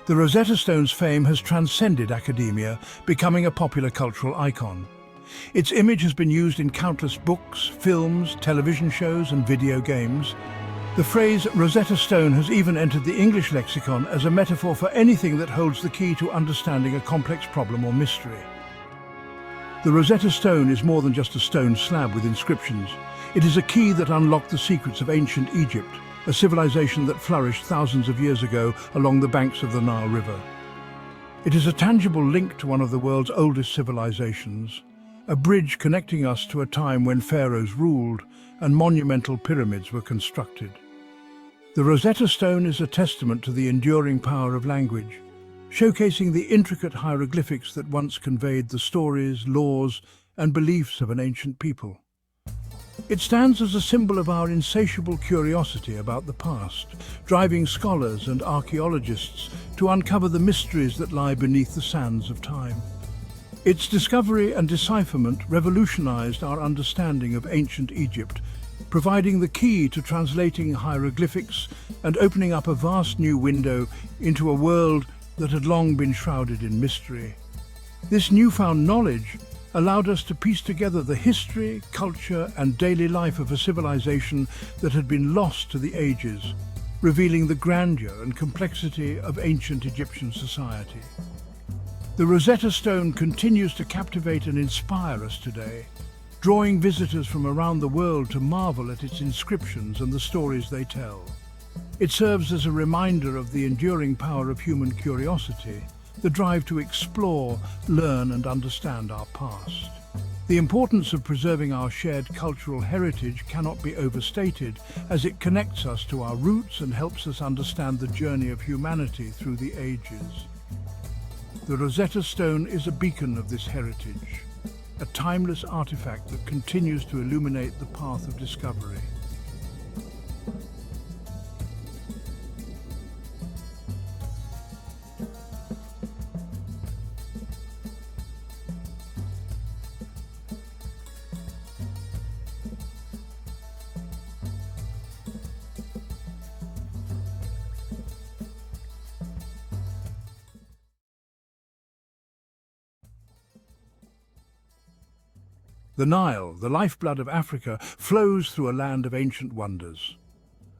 The Rosetta Stone's fame has transcended academia, becoming a popular cultural icon. Its image has been used in countless books, films, television shows, and video games. The phrase Rosetta Stone has even entered the English lexicon as a metaphor for anything that holds the key to understanding a complex problem or mystery. The Rosetta Stone is more than just a stone slab with inscriptions. It is a key that unlocked the secrets of ancient Egypt, a civilization that flourished thousands of years ago along the banks of the Nile River. It is a tangible link to one of the world's oldest civilizations, a bridge connecting us to a time when pharaohs ruled and monumental pyramids were constructed. The Rosetta Stone is a testament to the enduring power of language, showcasing the intricate hieroglyphics that once conveyed the stories, laws, and beliefs of an ancient people. It stands as a symbol of our insatiable curiosity about the past, driving scholars and archaeologists to uncover the mysteries that lie beneath the sands of time. Its discovery and decipherment revolutionized our understanding of ancient Egypt, providing the key to translating hieroglyphics and opening up a vast new window into a world that had long been shrouded in mystery. This newfound knowledge allowed us to piece together the history, culture, and daily life of a civilization that had been lost to the ages, revealing the grandeur and complexity of ancient Egyptian society. The Rosetta Stone continues to captivate and inspire us today, drawing visitors from around the world to marvel at its inscriptions and the stories they tell. It serves as a reminder of the enduring power of human curiosity, the drive to explore, learn, and understand our past. The importance of preserving our shared cultural heritage cannot be overstated, as it connects us to our roots and helps us understand the journey of humanity through the ages. The Rosetta Stone is a beacon of this heritage, a timeless artifact that continues to illuminate the path of discovery. The Nile, the lifeblood of Africa, flows through a land of ancient wonders.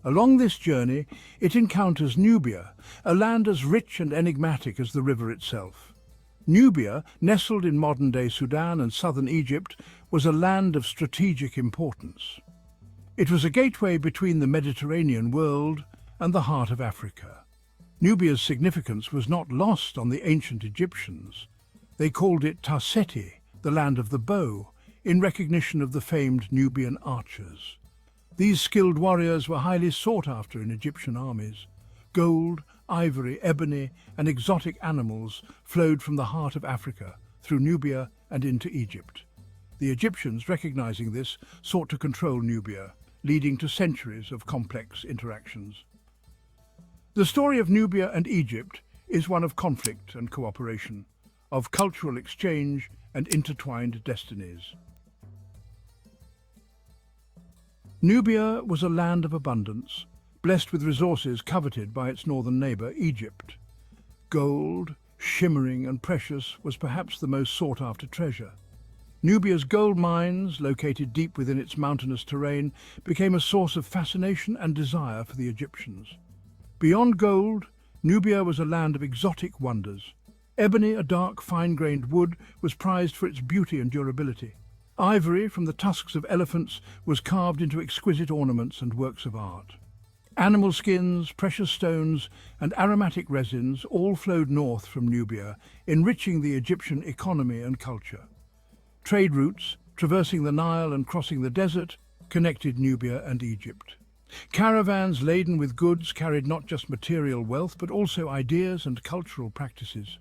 Along this journey, it encounters Nubia, a land as rich and enigmatic as the river itself. Nubia, nestled in modern-day Sudan and southern Egypt, was a land of strategic importance. It was a gateway between the Mediterranean world and the heart of Africa. Nubia's significance was not lost on the ancient Egyptians. They called it Tarseti, the land of the bow, in recognition of the famed Nubian archers. These skilled warriors were highly sought after in Egyptian armies. Gold, ivory, ebony, and exotic animals flowed from the heart of Africa, through Nubia and into Egypt. The Egyptians, recognizing this, sought to control Nubia, leading to centuries of complex interactions. The story of Nubia and Egypt is one of conflict and cooperation, of cultural exchange and intertwined destinies. Nubia was a land of abundance, blessed with resources coveted by its northern neighbour, Egypt. Gold, shimmering and precious, was perhaps the most sought-after treasure. Nubia's gold mines, located deep within its mountainous terrain, became a source of fascination and desire for the Egyptians. Beyond gold, Nubia was a land of exotic wonders. Ebony, a dark, fine-grained wood, was prized for its beauty and durability. Ivory from the tusks of elephants was carved into exquisite ornaments and works of art. Animal skins, precious stones, and aromatic resins all flowed north from Nubia, enriching the Egyptian economy and culture. Trade routes, traversing the Nile and crossing the desert, connected Nubia and Egypt. Caravans laden with goods carried not just material wealth, but also ideas and cultural practices.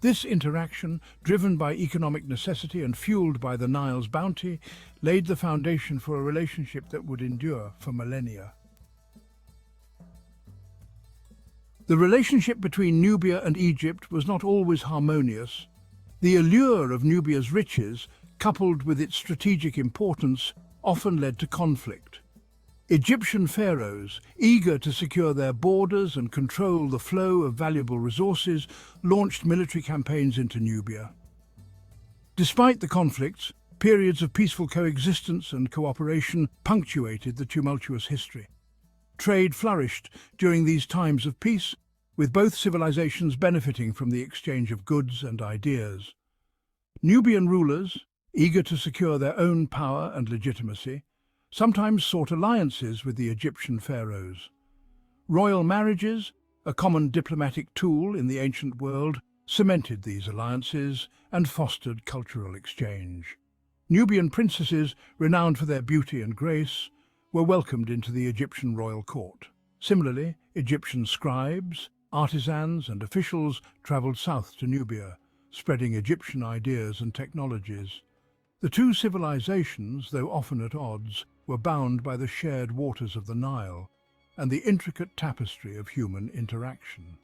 This interaction, driven by economic necessity and fueled by the Nile's bounty, laid the foundation for a relationship that would endure for millennia. The relationship between Nubia and Egypt was not always harmonious. The allure of Nubia's riches, coupled with its strategic importance, often led to conflict. Egyptian pharaohs, eager to secure their borders and control the flow of valuable resources, launched military campaigns into Nubia. Despite the conflicts, periods of peaceful coexistence and cooperation punctuated the tumultuous history. Trade flourished during these times of peace, with both civilizations benefiting from the exchange of goods and ideas. Nubian rulers, eager to secure their own power and legitimacy, sometimes sought alliances with the Egyptian pharaohs. Royal marriages, a common diplomatic tool in the ancient world, cemented these alliances and fostered cultural exchange. Nubian princesses, renowned for their beauty and grace, were welcomed into the Egyptian royal court. Similarly, Egyptian scribes, artisans and officials travelled south to Nubia, spreading Egyptian ideas and technologies. The two civilizations, though often at odds, were bound by the shared waters of the Nile and the intricate tapestry of human interaction.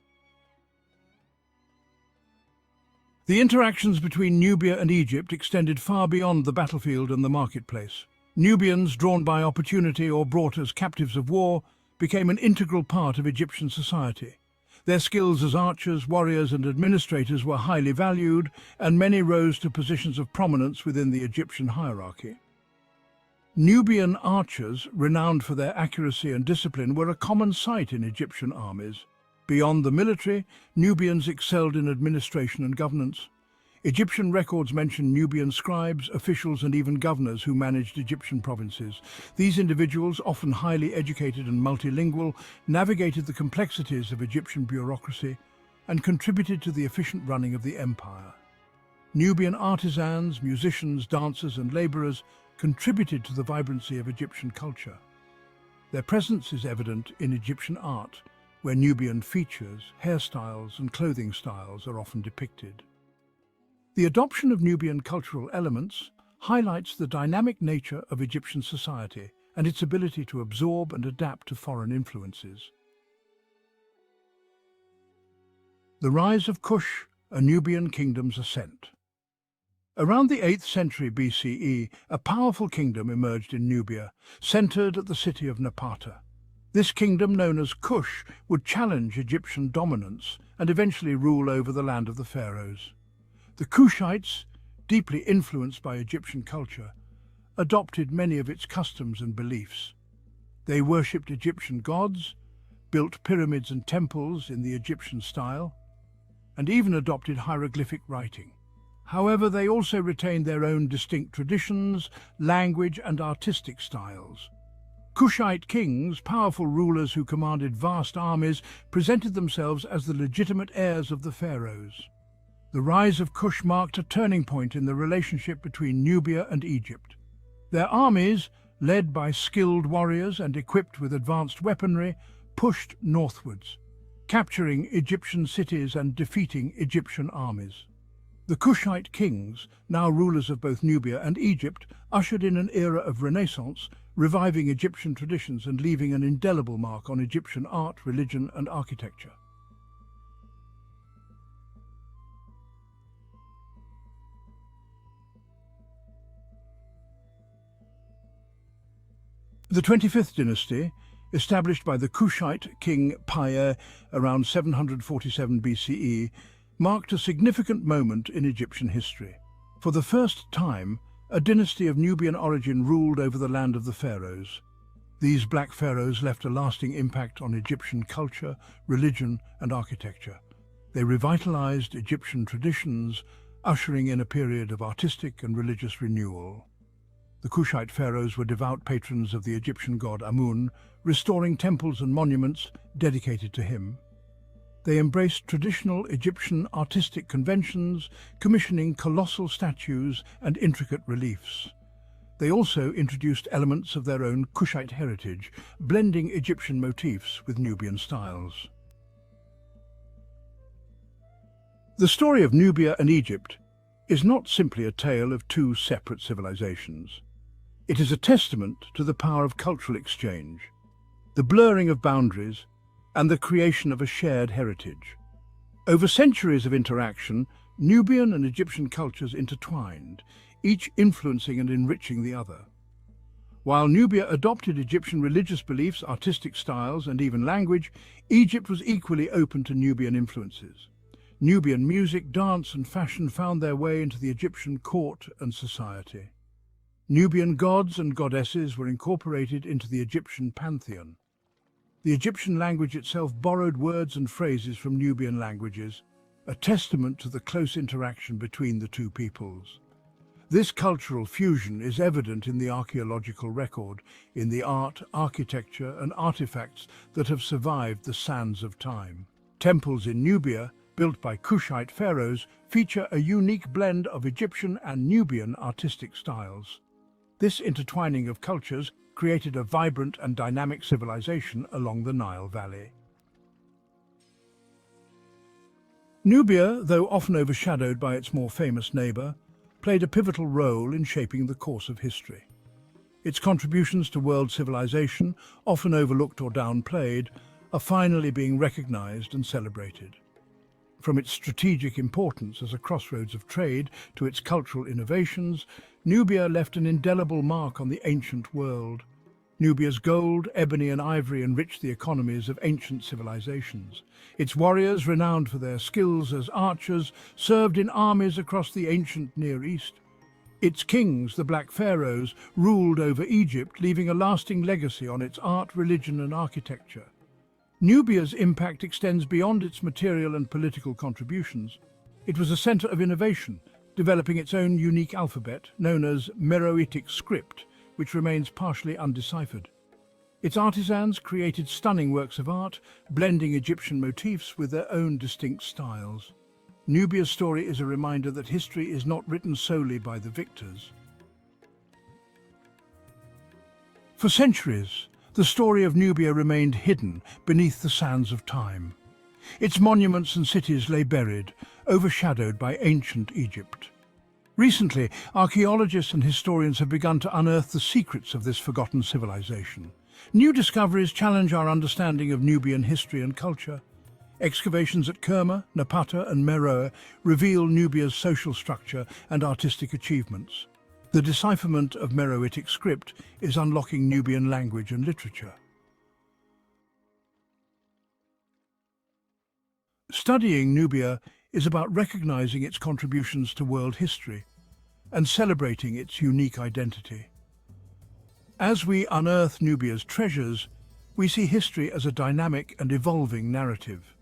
The interactions between Nubia and Egypt extended far beyond the battlefield and the marketplace. Nubians, drawn by opportunity or brought as captives of war, became an integral part of Egyptian society. Their skills as archers, warriors and administrators were highly valued, and many rose to positions of prominence within the Egyptian hierarchy. Nubian archers, renowned for their accuracy and discipline, were a common sight in Egyptian armies. Beyond the military, Nubians excelled in administration and governance. Egyptian records mention Nubian scribes, officials and even governors who managed Egyptian provinces. These individuals, often highly educated and multilingual, navigated the complexities of Egyptian bureaucracy and contributed to the efficient running of the empire. Nubian artisans, musicians, dancers and labourers contributed to the vibrancy of Egyptian culture. Their presence is evident in Egyptian art, where Nubian features, hairstyles, and clothing styles are often depicted. The adoption of Nubian cultural elements highlights the dynamic nature of Egyptian society and its ability to absorb and adapt to foreign influences. The rise of Kush, a Nubian kingdom's ascent. Around the 8th century BCE, a powerful kingdom emerged in Nubia, centered at the city of Napata. This kingdom, known as Kush, would challenge Egyptian dominance and eventually rule over the land of the pharaohs. The Kushites, deeply influenced by Egyptian culture, adopted many of its customs and beliefs. They worshipped Egyptian gods, built pyramids and temples in the Egyptian style, and even adopted hieroglyphic writing. However, they also retained their own distinct traditions, language, and artistic styles. Kushite kings, powerful rulers who commanded vast armies, presented themselves as the legitimate heirs of the pharaohs. The rise of Kush marked a turning point in the relationship between Nubia and Egypt. Their armies, led by skilled warriors and equipped with advanced weaponry, pushed northwards, capturing Egyptian cities and defeating Egyptian armies. The Kushite kings, now rulers of both Nubia and Egypt, ushered in an era of renaissance, reviving Egyptian traditions and leaving an indelible mark on Egyptian art, religion, and architecture. The 25th dynasty, established by the Kushite king Paya around 747 BCE, marked a significant moment in Egyptian history. For the first time, a dynasty of Nubian origin ruled over the land of the pharaohs. These Black Pharaohs left a lasting impact on Egyptian culture, religion, and architecture. They revitalized Egyptian traditions, ushering in a period of artistic and religious renewal. The Kushite pharaohs were devout patrons of the Egyptian god Amun, restoring temples and monuments dedicated to him. They embraced traditional Egyptian artistic conventions, commissioning colossal statues and intricate reliefs. They also introduced elements of their own Kushite heritage, blending Egyptian motifs with Nubian styles. The story of Nubia and Egypt is not simply a tale of two separate civilizations. It is a testament to the power of cultural exchange, the blurring of boundaries, and the creation of a shared heritage. Over centuries of interaction, Nubian and Egyptian cultures intertwined, each influencing and enriching the other. While Nubia adopted Egyptian religious beliefs, artistic styles, and even language, Egypt was equally open to Nubian influences. Nubian music, dance, and fashion found their way into the Egyptian court and society. Nubian gods and goddesses were incorporated into the Egyptian pantheon. The Egyptian language itself borrowed words and phrases from Nubian languages, a testament to the close interaction between the two peoples. This cultural fusion is evident in the archaeological record, in the art, architecture, and artifacts that have survived the sands of time. Temples in Nubia, built by Kushite pharaohs, feature a unique blend of Egyptian and Nubian artistic styles. This intertwining of cultures created a vibrant and dynamic civilization along the Nile Valley. Nubia, though often overshadowed by its more famous neighbour, played a pivotal role in shaping the course of history. Its contributions to world civilization, often overlooked or downplayed, are finally being recognized and celebrated. From its strategic importance as a crossroads of trade to its cultural innovations, Nubia left an indelible mark on the ancient world. Nubia's gold, ebony, and ivory enriched the economies of ancient civilizations. Its warriors, renowned for their skills as archers, served in armies across the ancient Near East. Its kings, the Black Pharaohs, ruled over Egypt, leaving a lasting legacy on its art, religion, and architecture. Nubia's impact extends beyond its material and political contributions. It was a center of innovation, developing its own unique alphabet, known as Meroitic script, which remains partially undeciphered. Its artisans created stunning works of art, blending Egyptian motifs with their own distinct styles. Nubia's story is a reminder that history is not written solely by the victors. For centuries, the story of Nubia remained hidden beneath the sands of time. Its monuments and cities lay buried, overshadowed by ancient Egypt. Recently, archaeologists and historians have begun to unearth the secrets of this forgotten civilization. New discoveries challenge our understanding of Nubian history and culture. Excavations at Kerma, Napata and Meroe reveal Nubia's social structure and artistic achievements. The decipherment of Meroitic script is unlocking Nubian language and literature. Studying Nubia is about recognizing its contributions to world history and celebrating its unique identity. As we unearth Nubia's treasures, we see history as a dynamic and evolving narrative.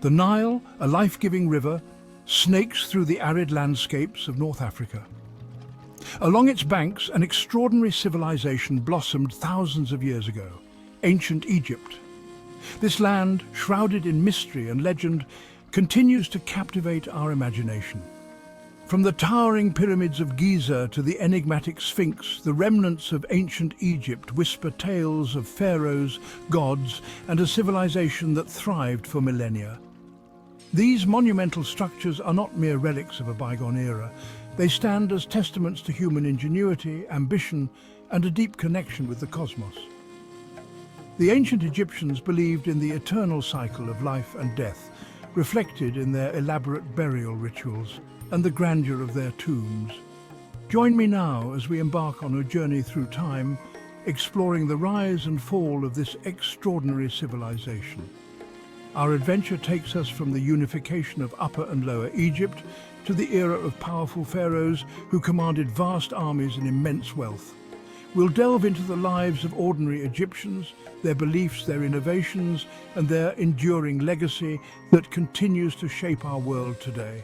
The Nile, a life-giving river, snakes through the arid landscapes of North Africa. Along its banks, an extraordinary civilization blossomed thousands of years ago, ancient Egypt. This land, shrouded in mystery and legend, continues to captivate our imagination. From the towering pyramids of Giza to the enigmatic Sphinx, the remnants of ancient Egypt whisper tales of pharaohs, gods, and a civilization that thrived for millennia. These monumental structures are not mere relics of a bygone era. They stand as testaments to human ingenuity, ambition, and a deep connection with the cosmos. The ancient Egyptians believed in the eternal cycle of life and death, reflected in their elaborate burial rituals and the grandeur of their tombs. Join me now as we embark on a journey through time, exploring the rise and fall of this extraordinary civilization. Our adventure takes us from the unification of Upper and Lower Egypt to the era of powerful pharaohs who commanded vast armies and immense wealth. We'll delve into the lives of ordinary Egyptians, their beliefs, their innovations, and their enduring legacy that continues to shape our world today.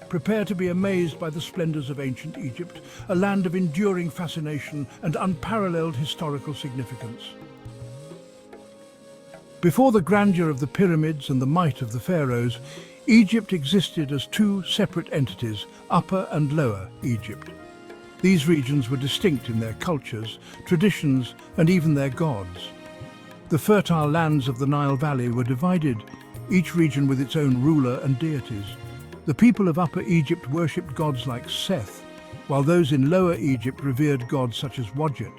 Prepare to be amazed by the splendors of ancient Egypt, a land of enduring fascination and unparalleled historical significance. Before the grandeur of the pyramids and the might of the pharaohs, Egypt existed as two separate entities, Upper and Lower Egypt. These regions were distinct in their cultures, traditions, and even their gods. The fertile lands of the Nile Valley were divided, each region with its own ruler and deities. The people of Upper Egypt worshipped gods like Seth, while those in Lower Egypt revered gods such as Wadjet.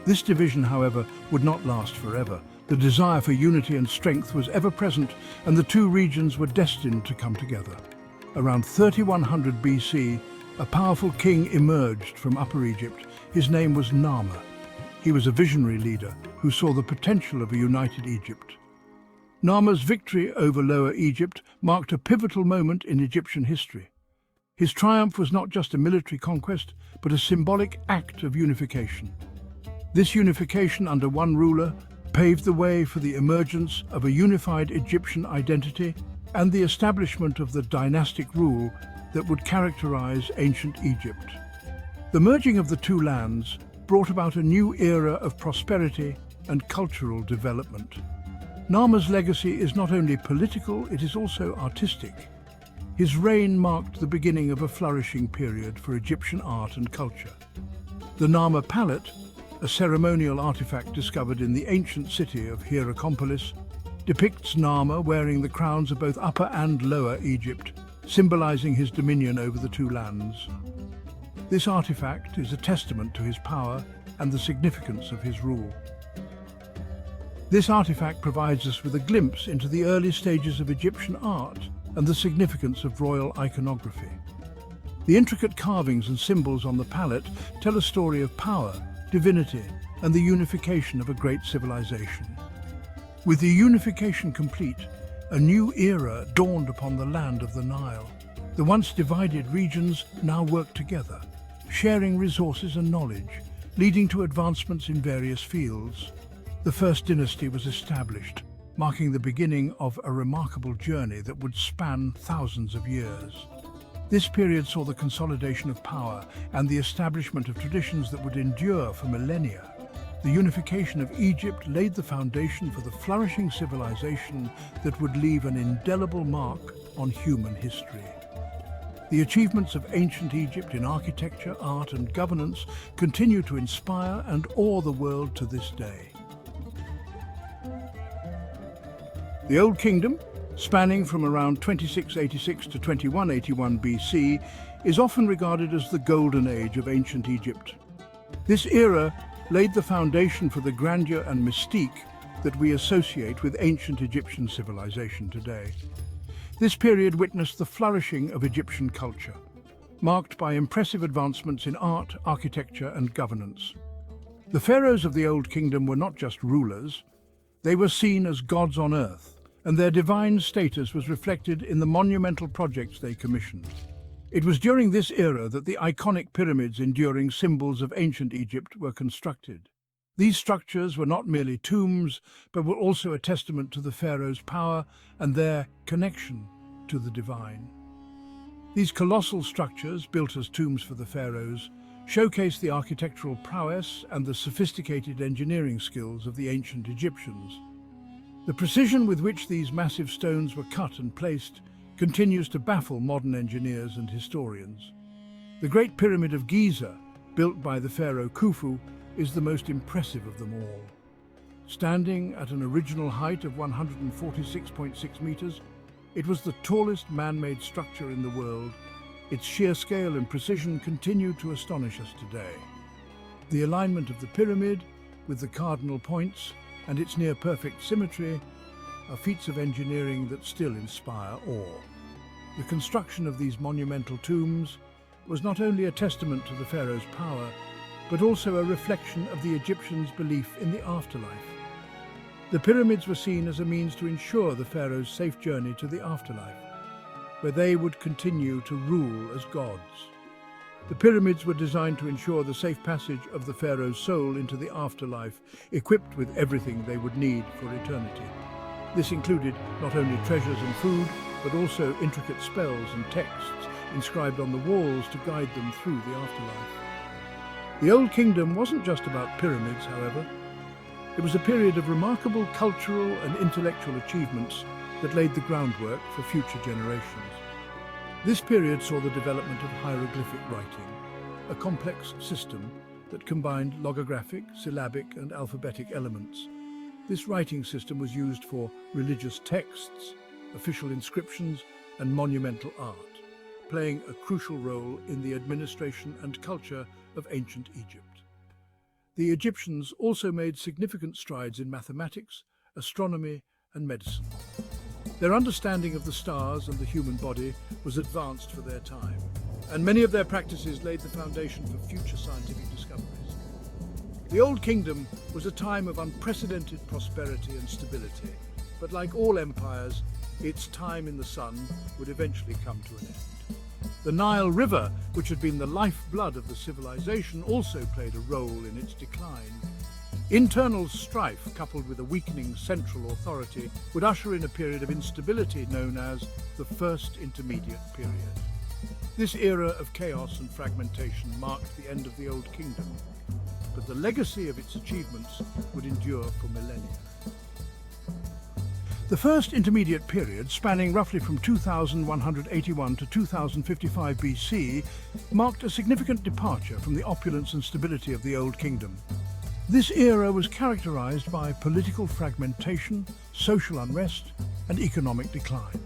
This division, however, would not last forever. The desire for unity and strength was ever present, and the two regions were destined to come together. Around 3100 BC, a powerful king emerged from Upper Egypt. His name was Narmer. He was a visionary leader who saw the potential of a united Egypt. Narmer's victory over Lower Egypt marked a pivotal moment in Egyptian history. His triumph was not just a military conquest, but a symbolic act of unification. This unification under one ruler paved the way for the emergence of a unified Egyptian identity and the establishment of the dynastic rule that would characterize ancient Egypt. The merging of the two lands brought about a new era of prosperity and cultural development. Narmer's legacy is not only political, it is also artistic. His reign marked the beginning of a flourishing period for Egyptian art and culture. The Narmer Palette, a ceremonial artifact discovered in the ancient city of Hierakonpolis, depicts Narmer wearing the crowns of both Upper and Lower Egypt, symbolizing his dominion over the two lands. This artifact is a testament to his power and the significance of his rule. This artifact provides us with a glimpse into the early stages of Egyptian art and the significance of royal iconography. The intricate carvings and symbols on the palette tell a story of power, divinity, and the unification of a great civilization. With the unification complete, a new era dawned upon the land of the Nile. The once divided regions now work together, sharing resources and knowledge, leading to advancements in various fields. The first dynasty was established, marking the beginning of a remarkable journey that would span thousands of years. This period saw the consolidation of power and the establishment of traditions that would endure for millennia. The unification of Egypt laid the foundation for the flourishing civilization that would leave an indelible mark on human history. The achievements of ancient Egypt in architecture, art, and governance continue to inspire and awe the world to this day. The Old Kingdom, spanning from around 2686 to 2181 BC, is often regarded as the golden age of ancient Egypt. This era laid the foundation for the grandeur and mystique that we associate with ancient Egyptian civilization today. This period witnessed the flourishing of Egyptian culture, marked by impressive advancements in art, architecture, and governance. The pharaohs of the Old Kingdom were not just rulers, they were seen as gods on earth, and their divine status was reflected in the monumental projects they commissioned. It was during this era that the iconic pyramids enduring symbols of ancient Egypt were constructed. These structures were not merely tombs, but were also a testament to the pharaohs' power and their connection to the divine. These colossal structures, built as tombs for the pharaohs, showcase the architectural prowess and the sophisticated engineering skills of the ancient Egyptians. The precision with which these massive stones were cut and placed continues to baffle modern engineers and historians. The Great Pyramid of Giza, built by the pharaoh Khufu, is the most impressive of them all. Standing at an original height of 146.6 meters, it was the tallest man-made structure in the world. Its sheer scale and precision continue to astonish us today. The alignment of the pyramid, with the cardinal points, and its near-perfect symmetry, are feats of engineering that still inspire awe. The construction of these monumental tombs was not only a testament to the pharaoh's power, but also a reflection of the Egyptians' belief in the afterlife. The pyramids were seen as a means to ensure the pharaoh's safe journey to the afterlife, where they would continue to rule as gods. The pyramids were designed to ensure the safe passage of the pharaoh's soul into the afterlife, equipped with everything they would need for eternity. This included not only treasures and food, but also intricate spells and texts inscribed on the walls to guide them through the afterlife. The Old Kingdom wasn't just about pyramids, however. It was a period of remarkable cultural and intellectual achievements that laid the groundwork for future generations. This period saw the development of hieroglyphic writing, a complex system that combined logographic, syllabic, and alphabetic elements. This writing system was used for religious texts, official inscriptions, and monumental art, playing a crucial role in the administration and culture of ancient Egypt. The Egyptians also made significant strides in mathematics, astronomy, and medicine. Their understanding of the stars and the human body was advanced for their time, and many of their practices laid the foundation for future scientific discoveries. The Old Kingdom was a time of unprecedented prosperity and stability, but like all empires, its time in the sun would eventually come to an end. The Nile River, which had been the lifeblood of the civilization, also played a role in its decline. Internal strife, coupled with a weakening central authority, would usher in a period of instability known as the First Intermediate Period. This era of chaos and fragmentation marked the end of the Old Kingdom, but the legacy of its achievements would endure for millennia. The First Intermediate Period, spanning roughly from 2181 to 2055 BC, marked a significant departure from the opulence and stability of the Old Kingdom. This era was characterized by political fragmentation, social unrest, and economic decline.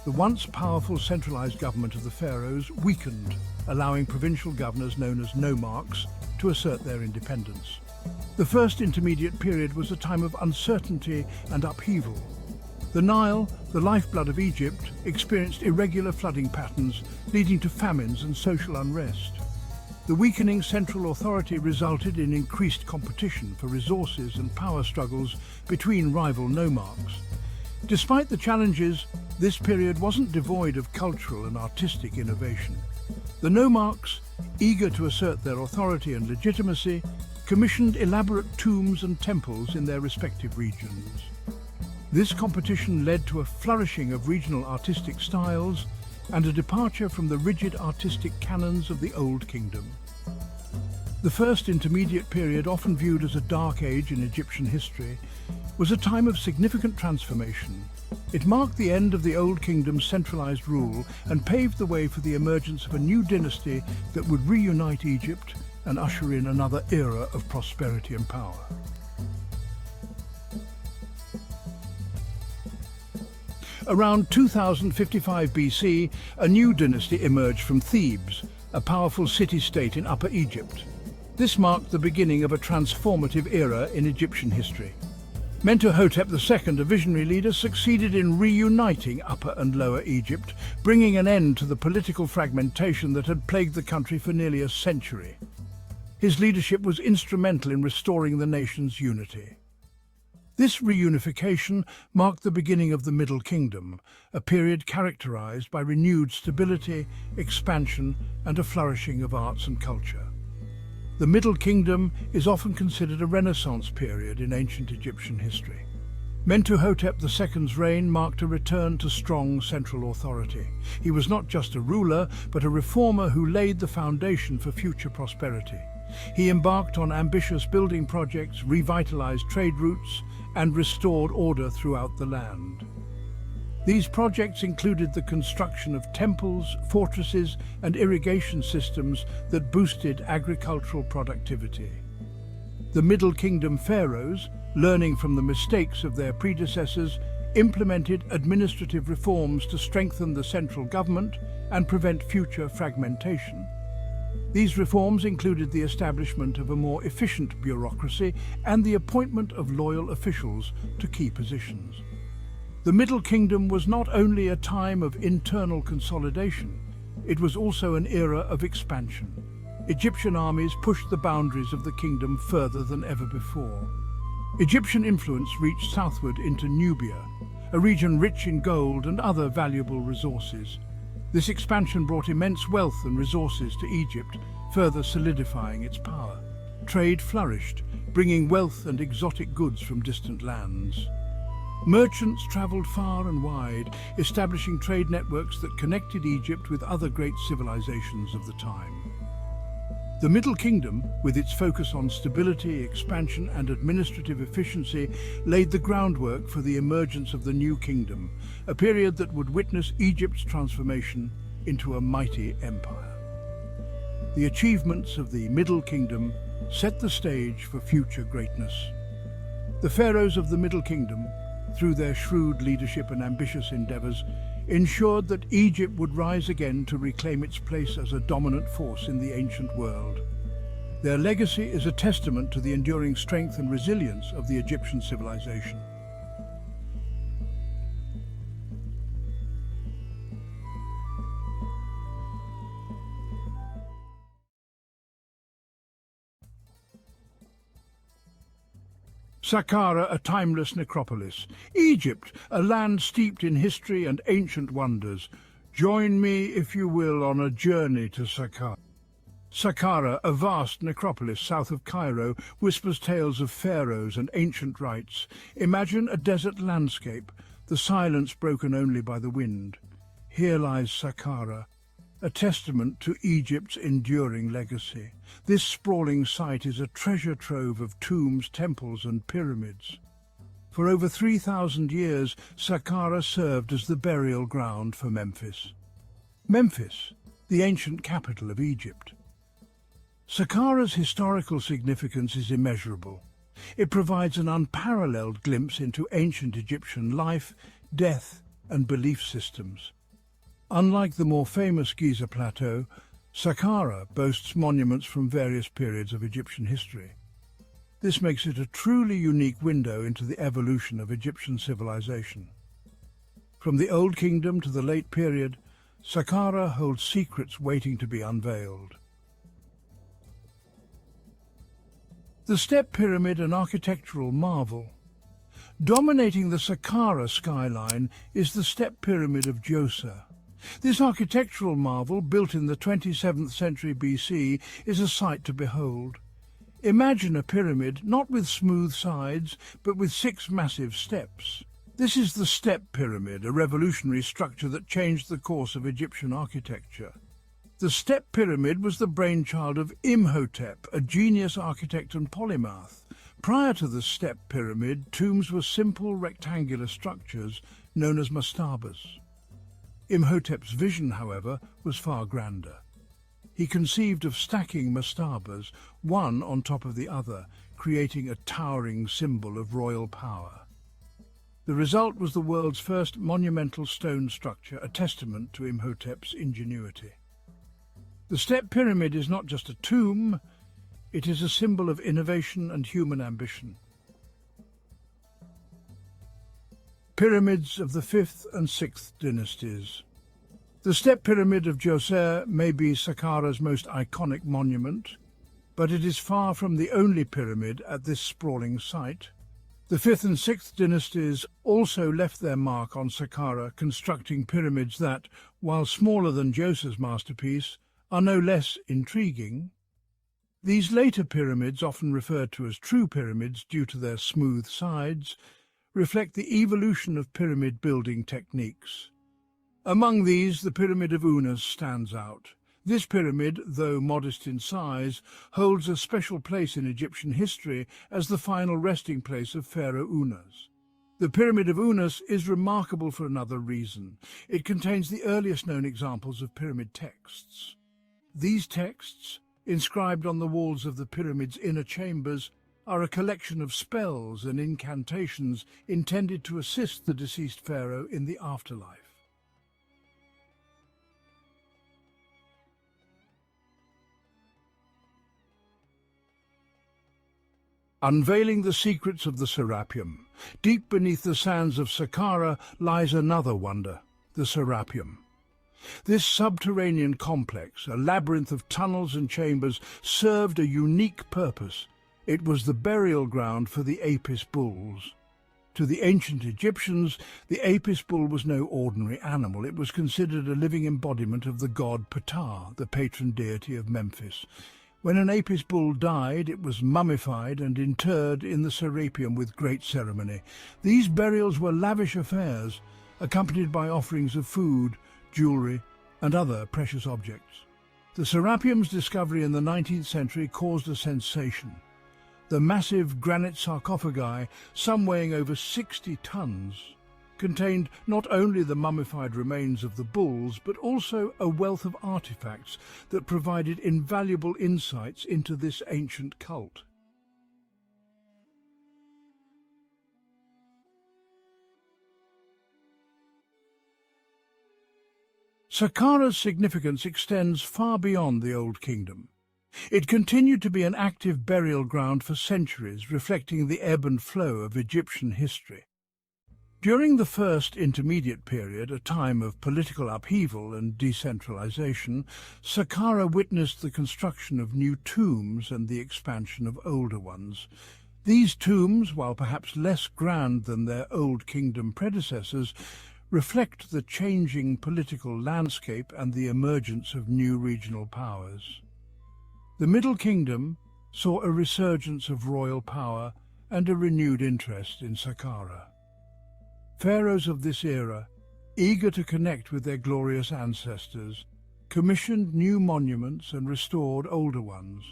The once powerful centralized government of the pharaohs weakened, allowing provincial governors known as nomarchs to assert their independence. The First Intermediate Period was a time of uncertainty and upheaval. The Nile, the lifeblood of Egypt, experienced irregular flooding patterns, leading to famines and social unrest. The weakening central authority resulted in increased competition for resources and power struggles between rival nomarchs. Despite the challenges, this period wasn't devoid of cultural and artistic innovation. The nomarchs, eager to assert their authority and legitimacy, commissioned elaborate tombs and temples in their respective regions. This competition led to a flourishing of regional artistic styles and a departure from the rigid artistic canons of the Old Kingdom. The first intermediate period, often viewed as a dark age in Egyptian history, was a time of significant transformation. It marked the end of the Old Kingdom's centralized rule and paved the way for the emergence of a new dynasty that would reunite Egypt and usher in another era of prosperity and power. Around 2055 BC, a new dynasty emerged from Thebes, a powerful city-state in Upper Egypt. This marked the beginning of a transformative era in Egyptian history. Mentuhotep II, a visionary leader, succeeded in reuniting Upper and Lower Egypt, bringing an end to the political fragmentation that had plagued the country for nearly a century. His leadership was instrumental in restoring the nation's unity. This reunification marked the beginning of the Middle Kingdom, a period characterized by renewed stability, expansion, and a flourishing of arts and culture. The Middle Kingdom is often considered a Renaissance period in ancient Egyptian history. Mentuhotep II's reign marked a return to strong central authority. He was not just a ruler, but a reformer who laid the foundation for future prosperity. He embarked on ambitious building projects, revitalized trade routes, and restored order throughout the land. These projects included the construction of temples, fortresses, and irrigation systems that boosted agricultural productivity. The Middle Kingdom pharaohs, learning from the mistakes of their predecessors, implemented administrative reforms to strengthen the central government and prevent future fragmentation. These reforms included the establishment of a more efficient bureaucracy and the appointment of loyal officials to key positions. The Middle Kingdom was not only a time of internal consolidation, it was also an era of expansion. Egyptian armies pushed the boundaries of the kingdom further than ever before. Egyptian influence reached southward into Nubia, a region rich in gold and other valuable resources. This expansion brought immense wealth and resources to Egypt, further solidifying its power. Trade flourished, bringing wealth and exotic goods from distant lands. Merchants traveled far and wide, establishing trade networks that connected Egypt with other great civilizations of the time. The Middle Kingdom, with its focus on stability, expansion, and administrative efficiency, laid the groundwork for the emergence of the New Kingdom, a period that would witness Egypt's transformation into a mighty empire. The achievements of the Middle Kingdom set the stage for future greatness. The pharaohs of the Middle Kingdom, through their shrewd leadership and ambitious endeavors, ensured that Egypt would rise again to reclaim its place as a dominant force in the ancient world. Their legacy is a testament to the enduring strength and resilience of the Egyptian civilization. Saqqara, a timeless necropolis. Egypt, a land steeped in history and ancient wonders. Join me, if you will, on a journey to Saqqara. Saqqara, a vast necropolis south of Cairo, whispers tales of pharaohs and ancient rites. Imagine a desert landscape, the silence broken only by the wind. Here lies Saqqara, a testament to Egypt's enduring legacy. This sprawling site is a treasure trove of tombs, temples, and pyramids. For over 3,000 years, Saqqara served as the burial ground for Memphis. Memphis, the ancient capital of Egypt. Saqqara's historical significance is immeasurable. It provides an unparalleled glimpse into ancient Egyptian life, death, and belief systems. Unlike the more famous Giza Plateau, Saqqara boasts monuments from various periods of Egyptian history. This makes it a truly unique window into the evolution of Egyptian civilization. From the Old Kingdom to the late period, Saqqara holds secrets waiting to be unveiled. The Step Pyramid, an architectural marvel. Dominating the Saqqara skyline is the Step Pyramid of Djoser. This architectural marvel, built in the 27th century BC, is a sight to behold. Imagine a pyramid not with smooth sides, but with 6 massive steps. This is the Step Pyramid, a revolutionary structure that changed the course of Egyptian architecture. The Step Pyramid was the brainchild of Imhotep, a genius architect and polymath. Prior to the Step Pyramid, tombs were simple rectangular structures known as mastabas. Imhotep's vision, however, was far grander. He conceived of stacking mastabas, one on top of the other, creating a towering symbol of royal power. The result was the world's first monumental stone structure, a testament to Imhotep's ingenuity. The Step Pyramid is not just a tomb, it is a symbol of innovation and human ambition. Pyramids of the 5th and 6th dynasties. The Step Pyramid of Djoser may be Saqqara's most iconic monument, but it is far from the only pyramid at this sprawling site. The 5th and 6th dynasties also left their mark on Saqqara, constructing pyramids that, while smaller than Djoser's masterpiece, are no less intriguing. These later pyramids, often referred to as true pyramids due to their smooth sides, reflect the evolution of pyramid building techniques. Among these, the Pyramid of Unas stands out. This pyramid, though modest in size, holds a special place in Egyptian history as the final resting place of Pharaoh Unas. The Pyramid of Unas is remarkable for another reason. It contains the earliest known examples of pyramid texts. These texts, inscribed on the walls of the pyramid's inner chambers, are a collection of spells and incantations intended to assist the deceased pharaoh in the afterlife. Unveiling the secrets of the Serapeum. Deep beneath the sands of Saqqara lies another wonder, the Serapeum. This subterranean complex, a labyrinth of tunnels and chambers, served a unique purpose. It was the burial ground for the Apis bulls. To the ancient Egyptians, the Apis bull was no ordinary animal. It was considered a living embodiment of the god Ptah, the patron deity of Memphis. When an Apis bull died, it was mummified and interred in the Serapeum with great ceremony. These burials were lavish affairs, accompanied by offerings of food, jewellery, and other precious objects. The Serapeum's discovery in the 19th century caused a sensation. The massive granite sarcophagi, some weighing over 60 tons, contained not only the mummified remains of the bulls, but also a wealth of artifacts that provided invaluable insights into this ancient cult. Saqqara's significance extends far beyond the Old Kingdom. It continued to be an active burial ground for centuries, reflecting the ebb and flow of Egyptian history. During the First Intermediate Period, a time of political upheaval and decentralization, Saqqara witnessed the construction of new tombs and the expansion of older ones. These tombs, while perhaps less grand than their Old Kingdom predecessors, reflect the changing political landscape and the emergence of new regional powers. The Middle Kingdom saw a resurgence of royal power and a renewed interest in Saqqara. Pharaohs of this era, eager to connect with their glorious ancestors, commissioned new monuments and restored older ones.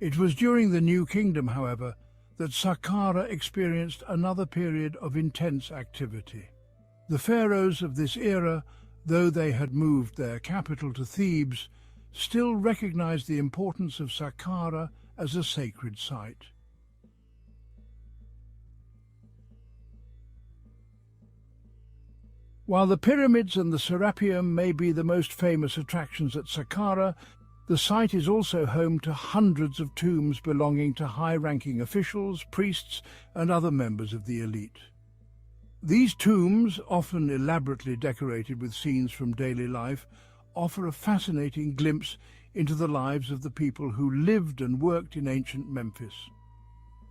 It was during the New Kingdom, however, that Saqqara experienced another period of intense activity. The pharaohs of this era, though they had moved their capital to Thebes, still recognized the importance of Saqqara as a sacred site. While the pyramids and the Serapeum may be the most famous attractions at Saqqara, the site is also home to hundreds of tombs belonging to high-ranking officials, priests, and other members of the elite. These tombs, often elaborately decorated with scenes from daily life, offer a fascinating glimpse into the lives of the people who lived and worked in ancient Memphis.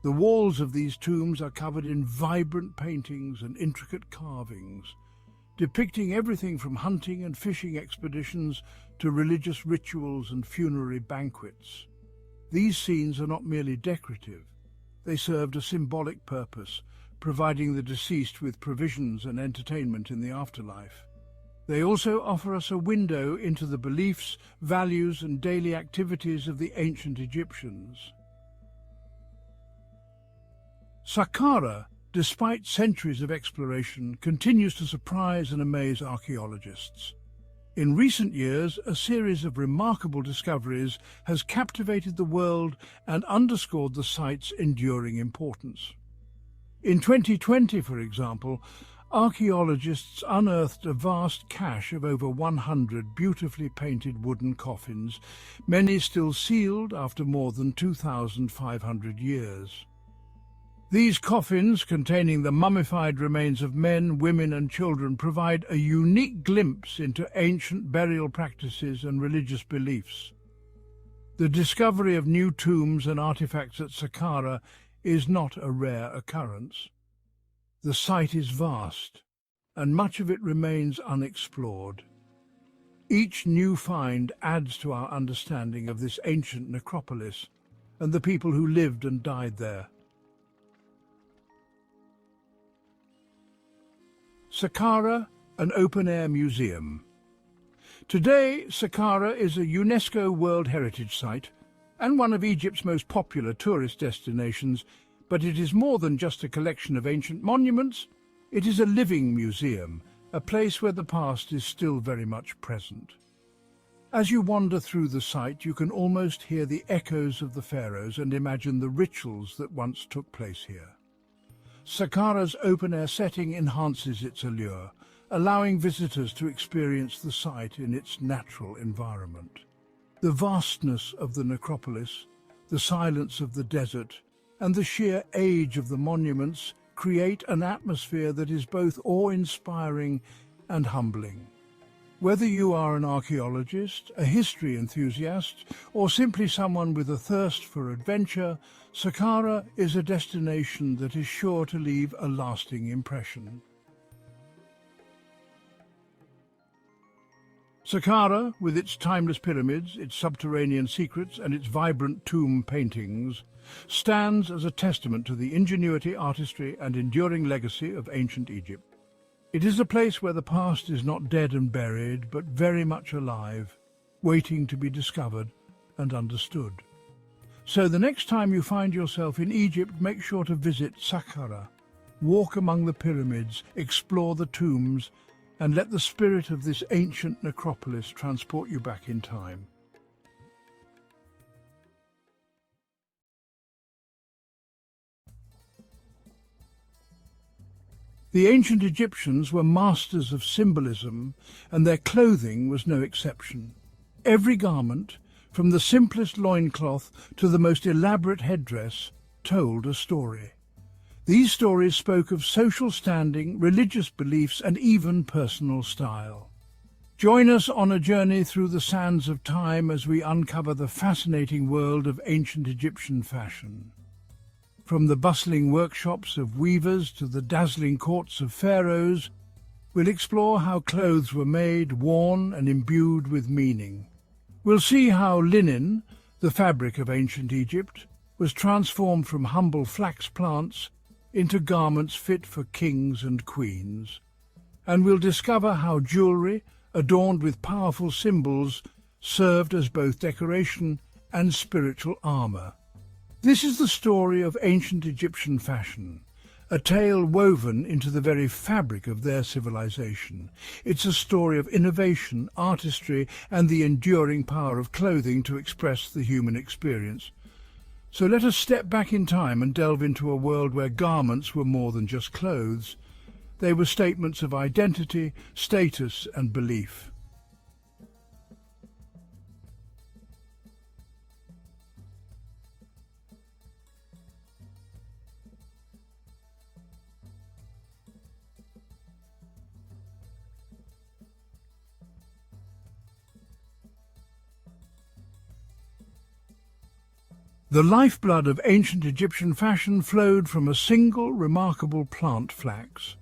The walls of these tombs are covered in vibrant paintings and intricate carvings, depicting everything from hunting and fishing expeditions to religious rituals and funerary banquets. These scenes are not merely decorative. They served a symbolic purpose, providing the deceased with provisions and entertainment in the afterlife. They also offer us a window into the beliefs, values, and daily activities of the ancient Egyptians. Saqqara, despite centuries of exploration, continues to surprise and amaze archaeologists. In recent years, a series of remarkable discoveries has captivated the world and underscored the site's enduring importance. In 2020, for example, archaeologists unearthed a vast cache of over 100 beautifully painted wooden coffins, many still sealed after more than 2,500 years. These coffins, containing the mummified remains of men, women and children, provide a unique glimpse into ancient burial practices and religious beliefs. The discovery of new tombs and artifacts at Saqqara is not a rare occurrence. The site is vast, and much of it remains unexplored. Each new find adds to our understanding of this ancient necropolis and the people who lived and died there. Saqqara, an open-air museum. Today, Saqqara is a UNESCO World Heritage Site and one of Egypt's most popular tourist destinations, but it is more than just a collection of ancient monuments. It is a living museum, a place where the past is still very much present. As you wander through the site, you can almost hear the echoes of the pharaohs and imagine the rituals that once took place here. Saqqara's open-air setting enhances its allure, allowing visitors to experience the site in its natural environment. The vastness of the necropolis, the silence of the desert, and the sheer age of the monuments create an atmosphere that is both awe-inspiring and humbling. Whether you are an archaeologist, a history enthusiast, or simply someone with a thirst for adventure, Saqqara is a destination that is sure to leave a lasting impression. Saqqara, with its timeless pyramids, its subterranean secrets, and its vibrant tomb paintings, stands as a testament to the ingenuity, artistry, and enduring legacy of ancient Egypt. It is a place where the past is not dead and buried, but very much alive, waiting to be discovered and understood. So the next time you find yourself in Egypt, make sure to visit Saqqara. Walk among the pyramids, explore the tombs, and let the spirit of this ancient necropolis transport you back in time. The ancient Egyptians were masters of symbolism, and their clothing was no exception. Every garment, from the simplest loincloth to the most elaborate headdress, told a story. These stories spoke of social standing, religious beliefs, and even personal style. Join us on a journey through the sands of time as we uncover the fascinating world of ancient Egyptian fashion. From the bustling workshops of weavers to the dazzling courts of pharaohs, we'll explore how clothes were made, worn, and imbued with meaning. We'll see how linen, the fabric of ancient Egypt, was transformed from humble flax plants into garments fit for kings and queens. And we'll discover how jewellery, adorned with powerful symbols, served as both decoration and spiritual armour. This is the story of ancient Egyptian fashion, a tale woven into the very fabric of their civilization. It's a story of innovation, artistry, and the enduring power of clothing to express the human experience. So let us step back in time and delve into a world where garments were more than just clothes. They were statements of identity, status, and belief. The lifeblood of ancient Egyptian fashion flowed from a single remarkable plant, flax.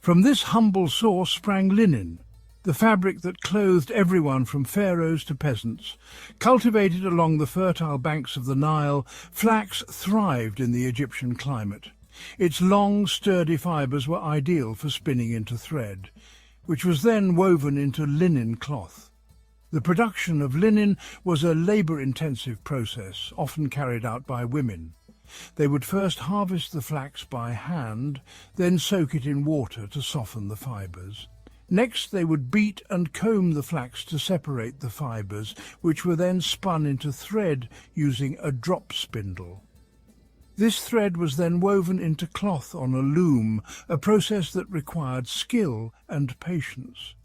From this humble source sprang linen, the fabric that clothed everyone from pharaohs to peasants. Cultivated along the fertile banks of the Nile, flax thrived in the Egyptian climate. Its long, sturdy fibres were ideal for spinning into thread, which was then woven into linen cloth. The production of linen was a labour-intensive process, often carried out by women. They would first harvest the flax by hand, then soak it in water to soften the fibres. Next, they would beat and comb the flax to separate the fibres, which were then spun into thread using a drop spindle. This thread was then woven into cloth on a loom, a process that required skill and patience.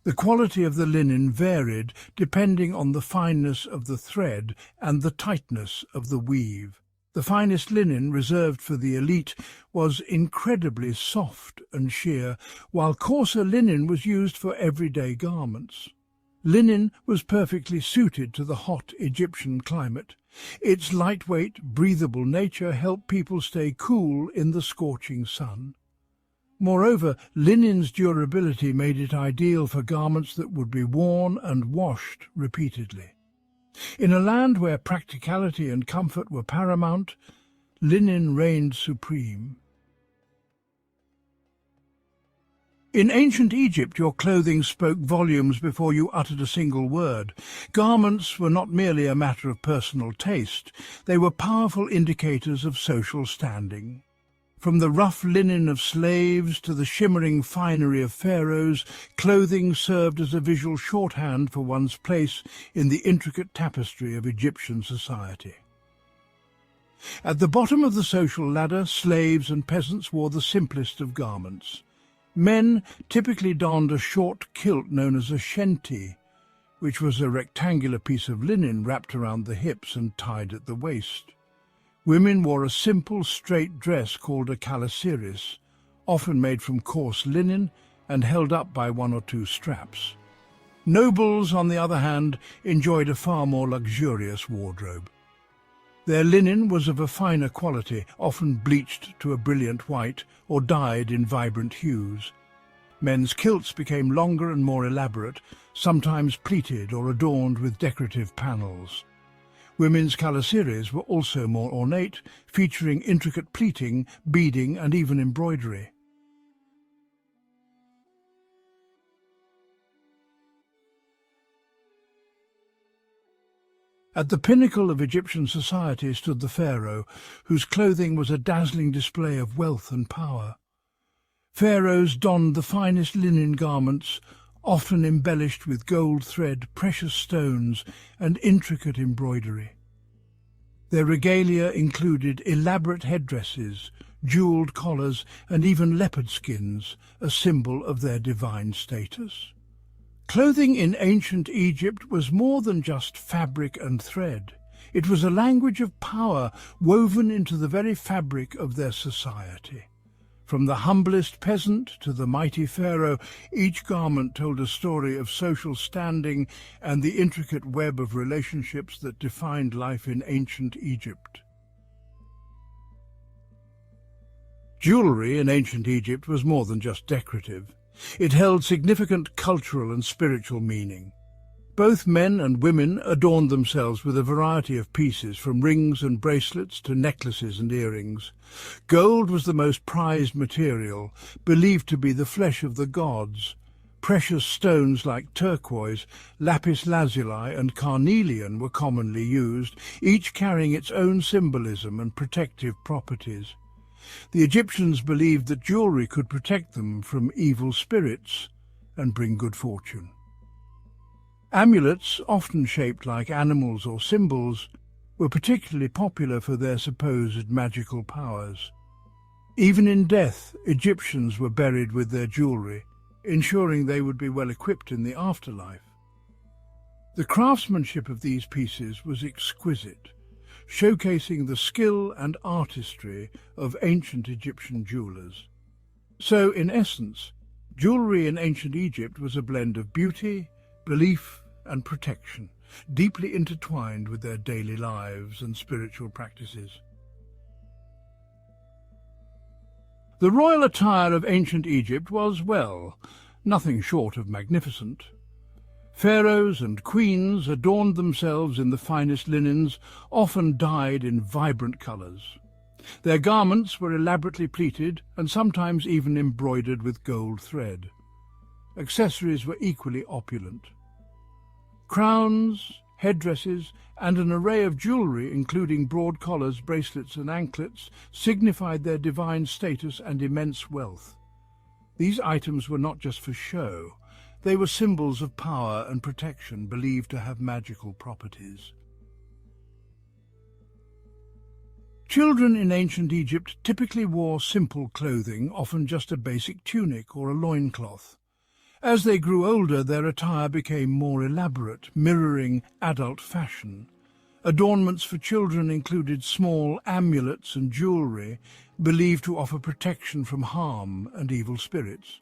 The quality of the linen varied depending on the fineness of the thread and the tightness of the weave. The finest linen reserved for the elite was incredibly soft and sheer, while coarser linen was used for everyday garments. Linen was perfectly suited to the hot Egyptian climate. Its lightweight, breathable nature helped people stay cool in the scorching sun. Moreover, linen's durability made it ideal for garments that would be worn and washed repeatedly. In a land where practicality and comfort were paramount, linen reigned supreme. In ancient Egypt, your clothing spoke volumes before you uttered a single word. Garments were not merely a matter of personal taste, they were powerful indicators of social standing. From the rough linen of slaves to the shimmering finery of pharaohs, clothing served as a visual shorthand for one's place in the intricate tapestry of Egyptian society. At the bottom of the social ladder, slaves and peasants wore the simplest of garments. Men typically donned a short kilt known as a shenty, which was a rectangular piece of linen wrapped around the hips and tied at the waist. Women wore a simple, straight dress called a calasiris, often made from coarse linen and held up by one or two straps. Nobles, on the other hand, enjoyed a far more luxurious wardrobe. Their linen was of a finer quality, often bleached to a brilliant white or dyed in vibrant hues. Men's kilts became longer and more elaborate, sometimes pleated or adorned with decorative panels. Women's calasiris were also more ornate, featuring intricate pleating, beading and even embroidery. At the pinnacle of Egyptian society stood the pharaoh, whose clothing was a dazzling display of wealth and power. Pharaohs donned the finest linen garments, often embellished with gold thread, precious stones, and intricate embroidery. Their regalia included elaborate headdresses, jewelled collars, and even leopard skins, a symbol of their divine status. Clothing in ancient Egypt was more than just fabric and thread. It was a language of power woven into the very fabric of their society. From the humblest peasant to the mighty pharaoh, each garment told a story of social standing and the intricate web of relationships that defined life in ancient Egypt. Jewellery in ancient Egypt was more than just decorative. It held significant cultural and spiritual meaning. Both men and women adorned themselves with a variety of pieces, from rings and bracelets to necklaces and earrings. Gold was the most prized material, believed to be the flesh of the gods. Precious stones like turquoise, lapis lazuli and carnelian were commonly used, each carrying its own symbolism and protective properties. The Egyptians believed that jewellery could protect them from evil spirits and bring good fortune. Amulets, often shaped like animals or symbols, were particularly popular for their supposed magical powers. Even in death, Egyptians were buried with their jewellery, ensuring they would be well equipped in the afterlife. The craftsmanship of these pieces was exquisite, showcasing the skill and artistry of ancient Egyptian jewellers. So, in essence, jewellery in ancient Egypt was a blend of beauty, belief and protection, deeply intertwined with their daily lives and spiritual practices. The royal attire of ancient Egypt was, well, nothing short of magnificent. Pharaohs and queens adorned themselves in the finest linens, often dyed in vibrant colours. Their garments were elaborately pleated and sometimes even embroidered with gold thread. Accessories were equally opulent. Crowns, headdresses, and an array of jewellery, including broad collars, bracelets and anklets, signified their divine status and immense wealth. These items were not just for show. They were symbols of power and protection, believed to have magical properties. Children in ancient Egypt typically wore simple clothing, often just a basic tunic or a loincloth. As they grew older, their attire became more elaborate, mirroring adult fashion. Adornments for children included small amulets and jewellery, believed to offer protection from harm and evil spirits.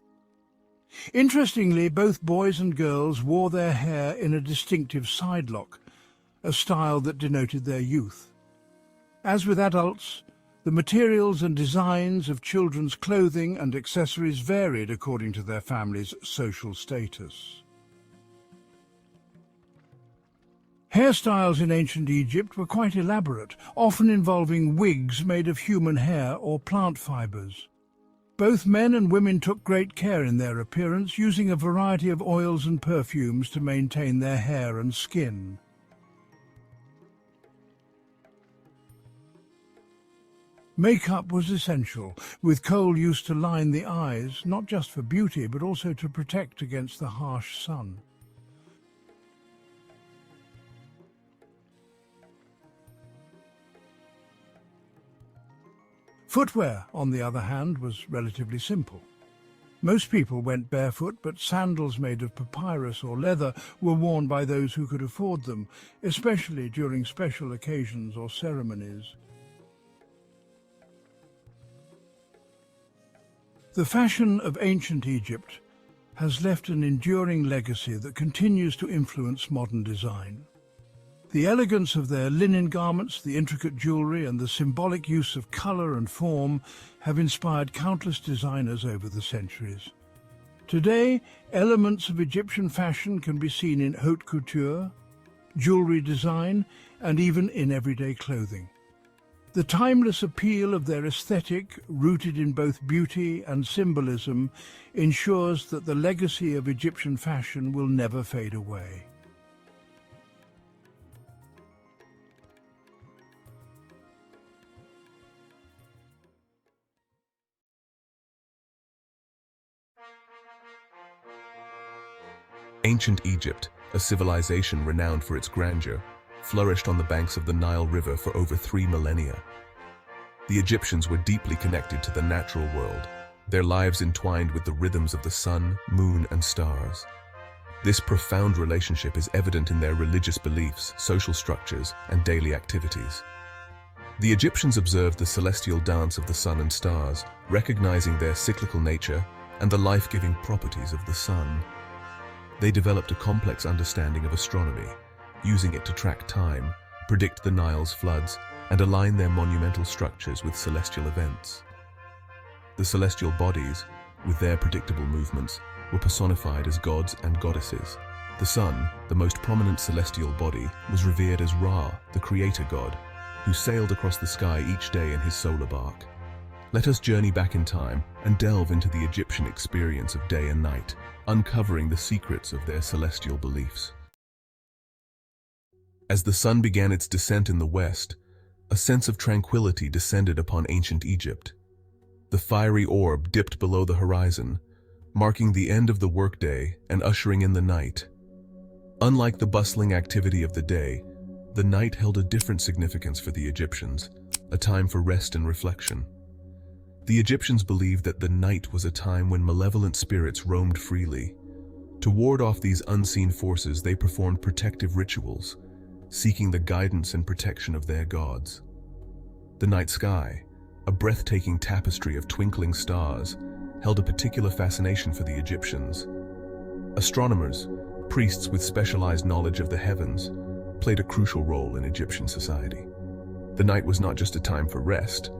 Interestingly, both boys and girls wore their hair in a distinctive sidelock, a style that denoted their youth. As with adults, the materials and designs of children's clothing and accessories varied according to their family's social status. Hairstyles in ancient Egypt were quite elaborate, often involving wigs made of human hair or plant fibers. Both men and women took great care in their appearance, using a variety of oils and perfumes to maintain their hair and skin. Makeup was essential, with kohl used to line the eyes, not just for beauty, but also to protect against the harsh sun. Footwear, on the other hand, was relatively simple. Most people went barefoot, but sandals made of papyrus or leather were worn by those who could afford them, especially during special occasions or ceremonies. The fashion of ancient Egypt has left an enduring legacy that continues to influence modern design. The elegance of their linen garments, the intricate jewellery, and the symbolic use of colour and form have inspired countless designers over the centuries. Today, elements of Egyptian fashion can be seen in haute couture, jewellery design, and even in everyday clothing. The timeless appeal of their aesthetic, rooted in both beauty and symbolism, ensures that the legacy of Egyptian fashion will never fade away. Ancient Egypt, a civilization renowned for its grandeur, flourished on the banks of the Nile River for over 3 millennia. The Egyptians were deeply connected to the natural world, their lives entwined with the rhythms of the sun, moon, and stars. This profound relationship is evident in their religious beliefs, social structures, and daily activities. The Egyptians observed the celestial dance of the sun and stars, recognizing their cyclical nature and the life-giving properties of the sun. They developed a complex understanding of astronomy, using it to track time, predict the Nile's floods, and align their monumental structures with celestial events. The celestial bodies, with their predictable movements, were personified as gods and goddesses. The sun, the most prominent celestial body, was revered as Ra, the creator god, who sailed across the sky each day in his solar bark. Let us journey back in time and delve into the Egyptian experience of day and night, uncovering the secrets of their celestial beliefs. As the sun began its descent in the west, a sense of tranquility descended upon ancient Egypt. The fiery orb dipped below the horizon, marking the end of the workday and ushering in the night. Unlike the bustling activity of the day, the night held a different significance for the Egyptians, a time for rest and reflection. The Egyptians believed that the night was a time when malevolent spirits roamed freely. To ward off these unseen forces, they performed protective rituals, seeking the guidance and protection of their gods. The night sky, a breathtaking tapestry of twinkling stars, held a particular fascination for the Egyptians. Astronomers, priests with specialized knowledge of the heavens, played a crucial role in Egyptian society. The night was not just a time for rest,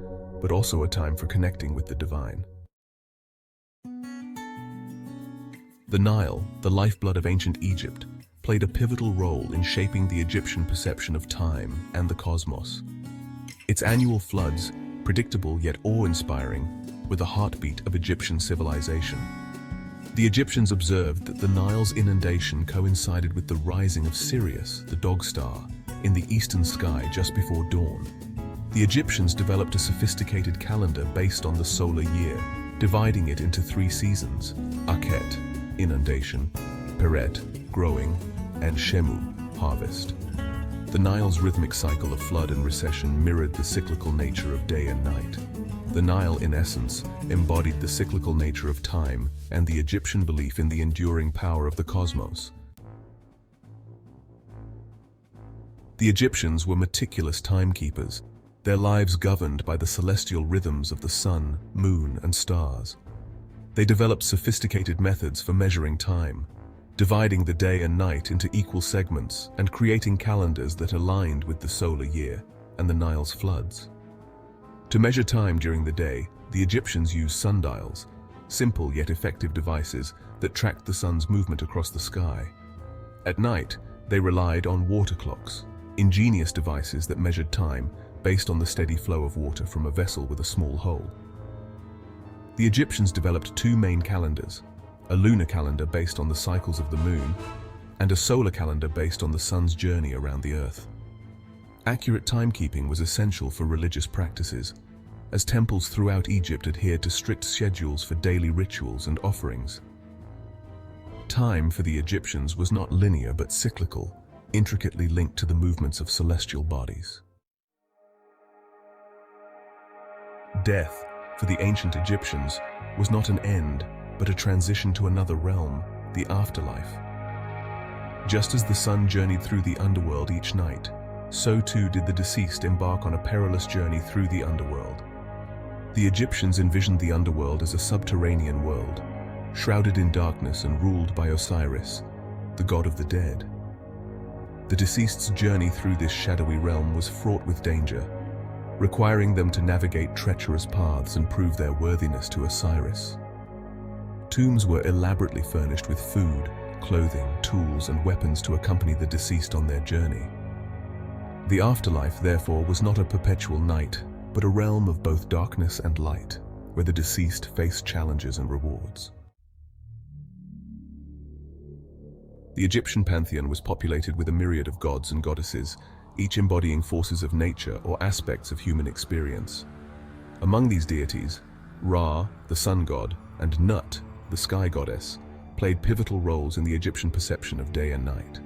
but also a time for connecting with the divine. The Nile, the lifeblood of ancient Egypt, played a pivotal role in shaping the Egyptian perception of time and the cosmos. Its annual floods, predictable yet awe-inspiring, were the heartbeat of Egyptian civilization. The Egyptians observed that the Nile's inundation coincided with the rising of Sirius, the dog star, in the eastern sky just before dawn. The Egyptians developed a sophisticated calendar based on the solar year, dividing it into 3 seasons: Akhet, inundation; Peret, growing; and Shemu, harvest. The Nile's rhythmic cycle of flood and recession mirrored the cyclical nature of day and night. The Nile, in essence, embodied the cyclical nature of time and the Egyptian belief in the enduring power of the cosmos. The Egyptians were meticulous timekeepers, their lives governed by the celestial rhythms of the sun, moon, and stars. They developed sophisticated methods for measuring time, dividing the day and night into equal segments and creating calendars that aligned with the solar year and the Nile's floods. To measure time during the day, the Egyptians used sundials, simple yet effective devices that tracked the sun's movement across the sky. At night, they relied on water clocks, ingenious devices that measured time based on the steady flow of water from a vessel with a small hole. The Egyptians developed 2 main calendars, a lunar calendar based on the cycles of the moon, and a solar calendar based on the sun's journey around the earth. Accurate timekeeping was essential for religious practices, as temples throughout Egypt adhered to strict schedules for daily rituals and offerings. Time for the Egyptians was not linear but cyclical, intricately linked to the movements of celestial bodies. Death, for the ancient Egyptians, was not an end, but a transition to another realm, the afterlife. Just as the sun journeyed through the underworld each night, so too did the deceased embark on a perilous journey through the underworld. The Egyptians envisioned the underworld as a subterranean world, shrouded in darkness and ruled by Osiris, the god of the dead. The deceased's journey through this shadowy realm was fraught with danger, requiring them to navigate treacherous paths and prove their worthiness to Osiris. Tombs were elaborately furnished with food, clothing, tools, and weapons to accompany the deceased on their journey. The afterlife, therefore, was not a perpetual night, but a realm of both darkness and light, where the deceased faced challenges and rewards. The Egyptian pantheon was populated with a myriad of gods and goddesses, each embodying forces of nature or aspects of human experience. Among these deities, Ra, the sun god, and Nut, the sky goddess, played pivotal roles in the Egyptian perception of day and night.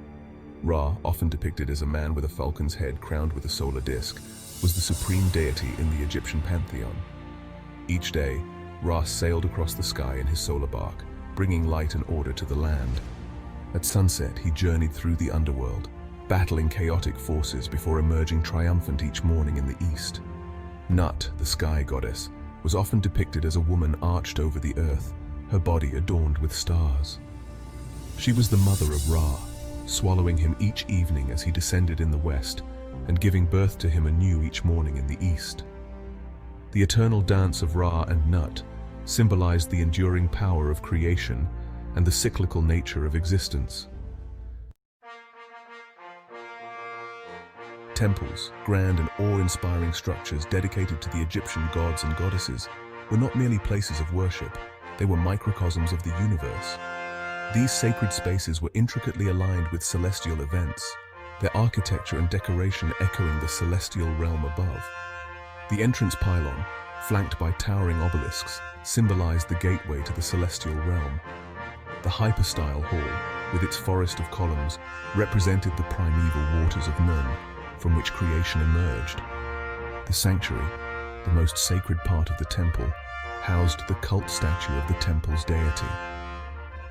Ra, often depicted as a man with a falcon's head crowned with a solar disk, was the supreme deity in the Egyptian pantheon. Each day, Ra sailed across the sky in his solar bark, bringing light and order to the land. At sunset, he journeyed through the underworld, battling chaotic forces before emerging triumphant each morning in the east. Nut, the sky goddess, was often depicted as a woman arched over the earth, her body adorned with stars. She was the mother of Ra, swallowing him each evening as he descended in the west, and giving birth to him anew each morning in the east. The eternal dance of Ra and Nut symbolized the enduring power of creation and the cyclical nature of existence. Temples, grand and awe-inspiring structures dedicated to the Egyptian gods and goddesses, were not merely places of worship, they were microcosms of the universe. These sacred spaces were intricately aligned with celestial events, their architecture and decoration echoing the celestial realm above. The entrance pylon, flanked by towering obelisks, symbolized the gateway to the celestial realm. The hypostyle hall, with its forest of columns, represented the primeval waters of Nun, from which creation emerged. The sanctuary, the most sacred part of the temple, housed the cult statue of the temple's deity.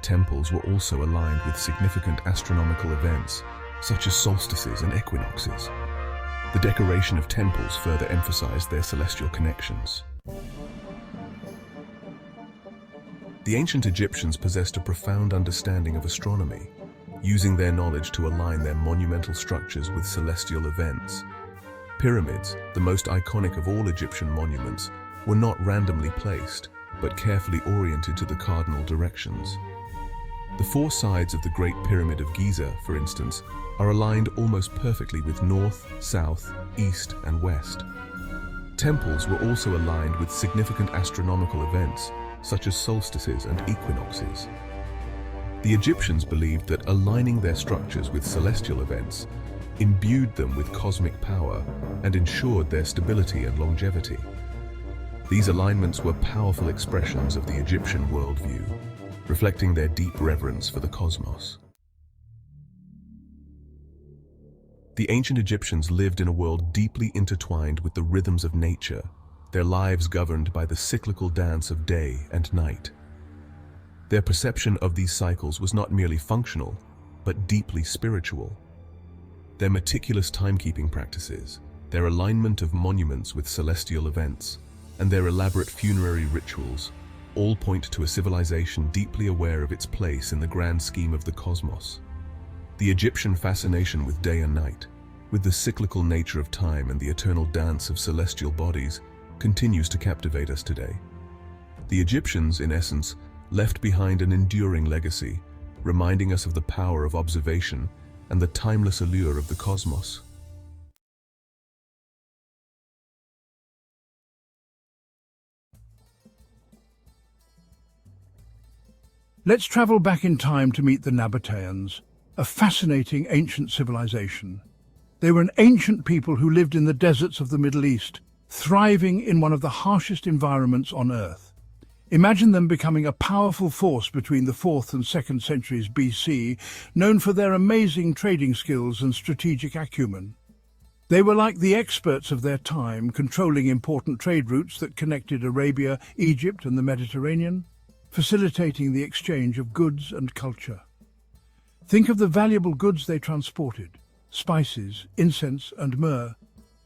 Temples were also aligned with significant astronomical events, such as solstices and equinoxes. The decoration of temples further emphasized their celestial connections. The ancient Egyptians possessed a profound understanding of astronomy, using their knowledge to align their monumental structures with celestial events. Pyramids, the most iconic of all Egyptian monuments, were not randomly placed, but carefully oriented to the cardinal directions. The 4 sides of the Great Pyramid of Giza, for instance, are aligned almost perfectly with north, south, east, and west. temples were also aligned with significant astronomical events, such as solstices and equinoxes. The Egyptians believed that aligning their structures with celestial events imbued them with cosmic power and ensured their stability and longevity. These alignments were powerful expressions of the Egyptian worldview, reflecting their deep reverence for the cosmos. The ancient Egyptians lived in a world deeply intertwined with the rhythms of nature, their lives governed by the cyclical dance of day and night. Their perception of these cycles was not merely functional, but deeply spiritual. Their meticulous timekeeping practices, their alignment of monuments with celestial events, and their elaborate funerary rituals all point to a civilization deeply aware of its place in the grand scheme of the cosmos. The Egyptian fascination with day and night, with the cyclical nature of time and the eternal dance of celestial bodies, continues to captivate us today. The Egyptians, in essence, left behind an enduring legacy, reminding us of the power of observation and the timeless allure of the cosmos. Let's travel back in time to meet the Nabataeans, a fascinating ancient civilization. They were an ancient people who lived in the deserts of the Middle East, thriving in one of the harshest environments on Earth. Imagine them becoming a powerful force between the 4th and 2nd centuries BC, known for their amazing trading skills and strategic acumen. They were like the experts of their time, controlling important trade routes that connected Arabia, Egypt, and the Mediterranean, facilitating the exchange of goods and culture. Think of the valuable goods they transported: spices, incense, and myrrh,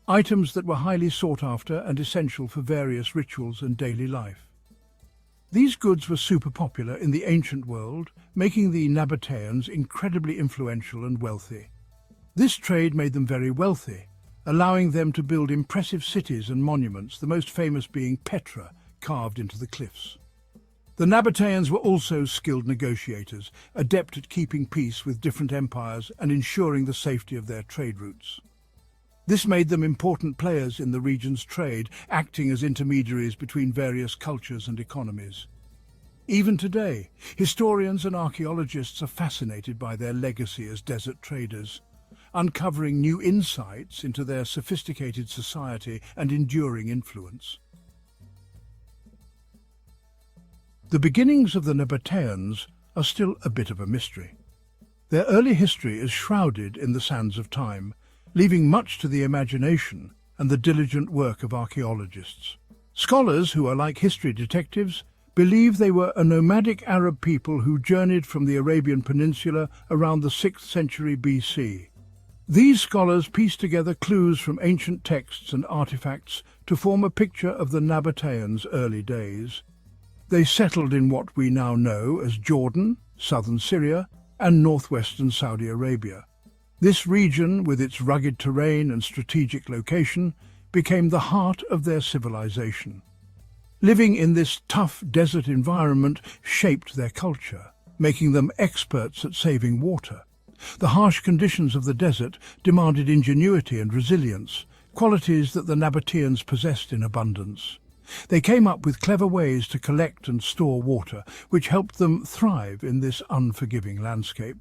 items that were highly sought after and essential for various rituals and daily life. These goods were super popular in the ancient world, making the Nabataeans incredibly influential and wealthy. This trade made them very wealthy, allowing them to build impressive cities and monuments, the most famous being Petra, carved into the cliffs. The Nabataeans were also skilled negotiators, adept at keeping peace with different empires and ensuring the safety of their trade routes. This made them important players in the region's trade, acting as intermediaries between various cultures and economies. Even today, historians and archaeologists are fascinated by their legacy as desert traders, uncovering new insights into their sophisticated society and enduring influence. The beginnings of the Nabataeans are still a bit of a mystery. Their early history is shrouded in the sands of time, leaving much to the imagination and the diligent work of archaeologists. Scholars, who are like history detectives, believe they were a nomadic Arab people who journeyed from the Arabian Peninsula around the 6th century BC. These scholars piece together clues from ancient texts and artifacts to form a picture of the Nabataeans' early days. They settled in what we now know as Jordan, southern Syria, and northwestern Saudi Arabia. This region, with its rugged terrain and strategic location, became the heart of their civilization. Living in this tough desert environment shaped their culture, making them experts at saving water. The harsh conditions of the desert demanded ingenuity and resilience, qualities that the Nabataeans possessed in abundance. They came up with clever ways to collect and store water, which helped them thrive in this unforgiving landscape.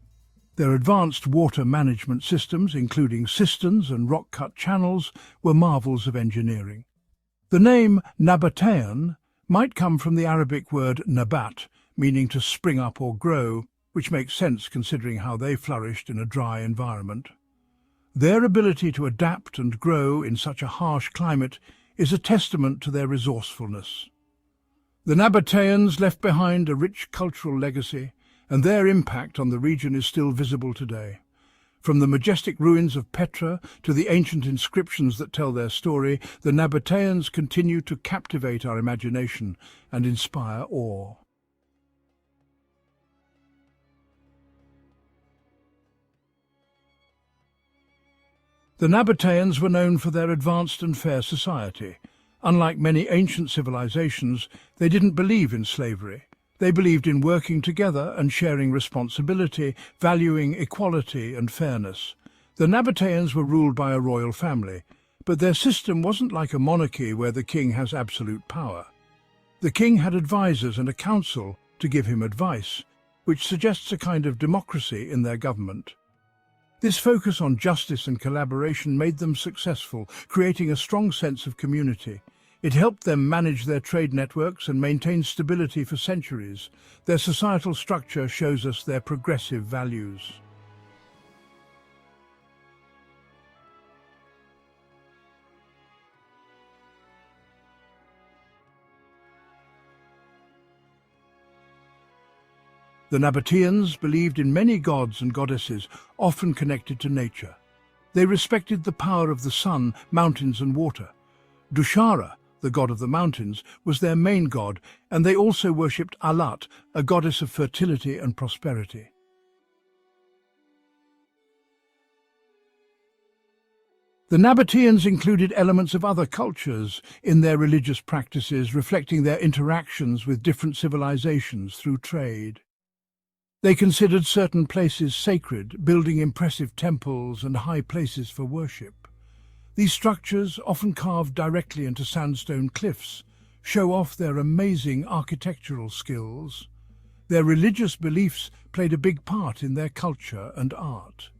Their advanced water management systems, including cisterns and rock-cut channels, were marvels of engineering. The name Nabataean might come from the Arabic word nabat, meaning to spring up or grow, which makes sense considering how they flourished in a dry environment. Their ability to adapt and grow in such a harsh climate is a testament to their resourcefulness. The Nabataeans left behind a rich cultural legacy, and their impact on the region is still visible today. From the majestic ruins of Petra to the ancient inscriptions that tell their story, the Nabataeans continue to captivate our imagination and inspire awe. The Nabataeans were known for their advanced and fair society. Unlike many ancient civilizations, they didn't believe in slavery. They believed in working together and sharing responsibility, valuing equality and fairness. The Nabataeans were ruled by a royal family, But their system wasn't like a monarchy where the king has absolute power. The king had advisors and a council to give him advice, which suggests a kind of democracy in their government. This focus on justice and collaboration made them successful, creating a strong sense of community. It helped them manage their trade networks and maintain stability for centuries. Their societal structure shows us their progressive values. The Nabataeans believed in many gods and goddesses, often connected to nature. They respected the power of the sun, mountains and water. Dushara, the god of the mountains, was their main god, and they also worshipped Alat, a goddess of fertility and prosperity. The Nabataeans included elements of other cultures in their religious practices, reflecting their interactions with different civilizations through trade. They considered certain places sacred, building impressive temples and high places for worship. These structures, often carved directly into sandstone cliffs, show off their amazing architectural skills. Their religious beliefs played a big part in their culture and art.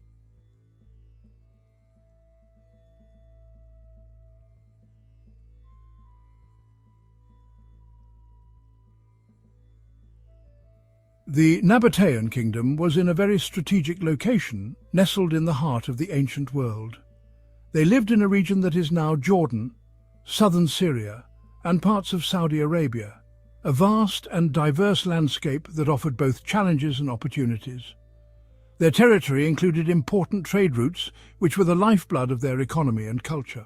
The Nabataean Kingdom was in a very strategic location, nestled in the heart of the ancient world. They lived in a region that is now Jordan, southern Syria, and parts of Saudi Arabia, a vast and diverse landscape that offered both challenges and opportunities. Their territory included important trade routes, which were the lifeblood of their economy and culture.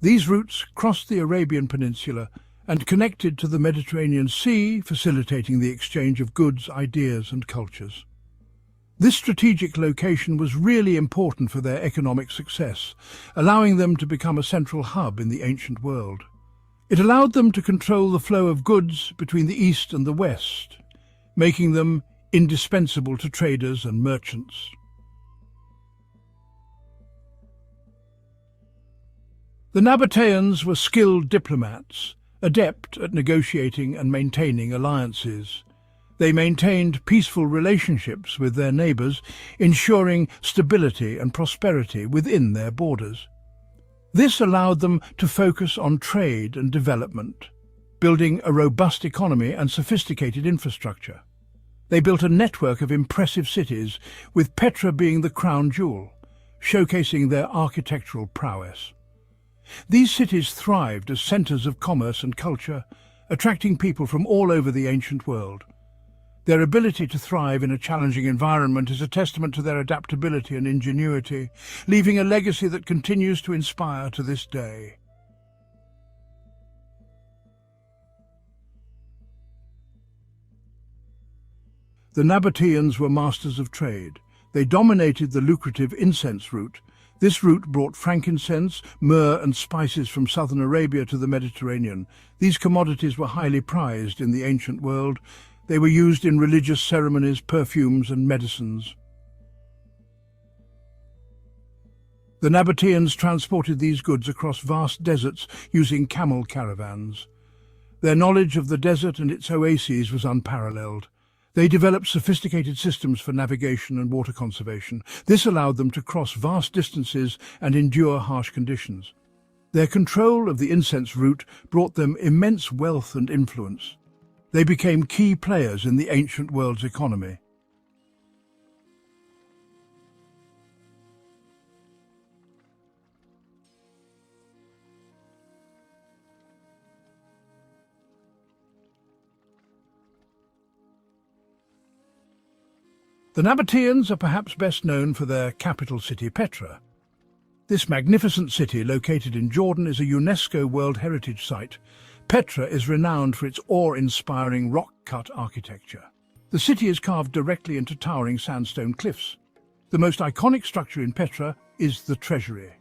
These routes crossed the Arabian Peninsula and connected to the Mediterranean Sea, facilitating the exchange of goods, ideas and cultures. This strategic location was really important for their economic success, allowing them to become a central hub in the ancient world. It allowed them to control the flow of goods between the East and the West, making them indispensable to traders and merchants. The Nabataeans were skilled diplomats, adept at negotiating and maintaining alliances. They maintained peaceful relationships with their neighbours, ensuring stability and prosperity within their borders. This allowed them to focus on trade and development, building a robust economy and sophisticated infrastructure. They built a network of impressive cities, with Petra being the crown jewel, showcasing their architectural prowess. These cities thrived as centres of commerce and culture, attracting people from all over the ancient world. Their ability to thrive in a challenging environment is a testament to their adaptability and ingenuity, leaving a legacy that continues to inspire to this day. The Nabataeans were masters of trade. They dominated the lucrative incense route. This route brought frankincense, myrrh and spices from southern Arabia to the Mediterranean. These commodities were highly prized in the ancient world. They were used in religious ceremonies, perfumes and medicines. The Nabataeans transported these goods across vast deserts using camel caravans. Their knowledge of the desert and its oases was unparalleled. They developed sophisticated systems for navigation and water conservation. This allowed them to cross vast distances and endure harsh conditions. Their control of the incense route brought them immense wealth and influence. They became key players in the ancient world's economy. The Nabataeans are perhaps best known for their capital city, Petra. This magnificent city, located in Jordan, is a UNESCO World Heritage Site. Petra is renowned for its awe-inspiring rock-cut architecture. The city is carved directly into towering sandstone cliffs. The most iconic structure in Petra is the treasury.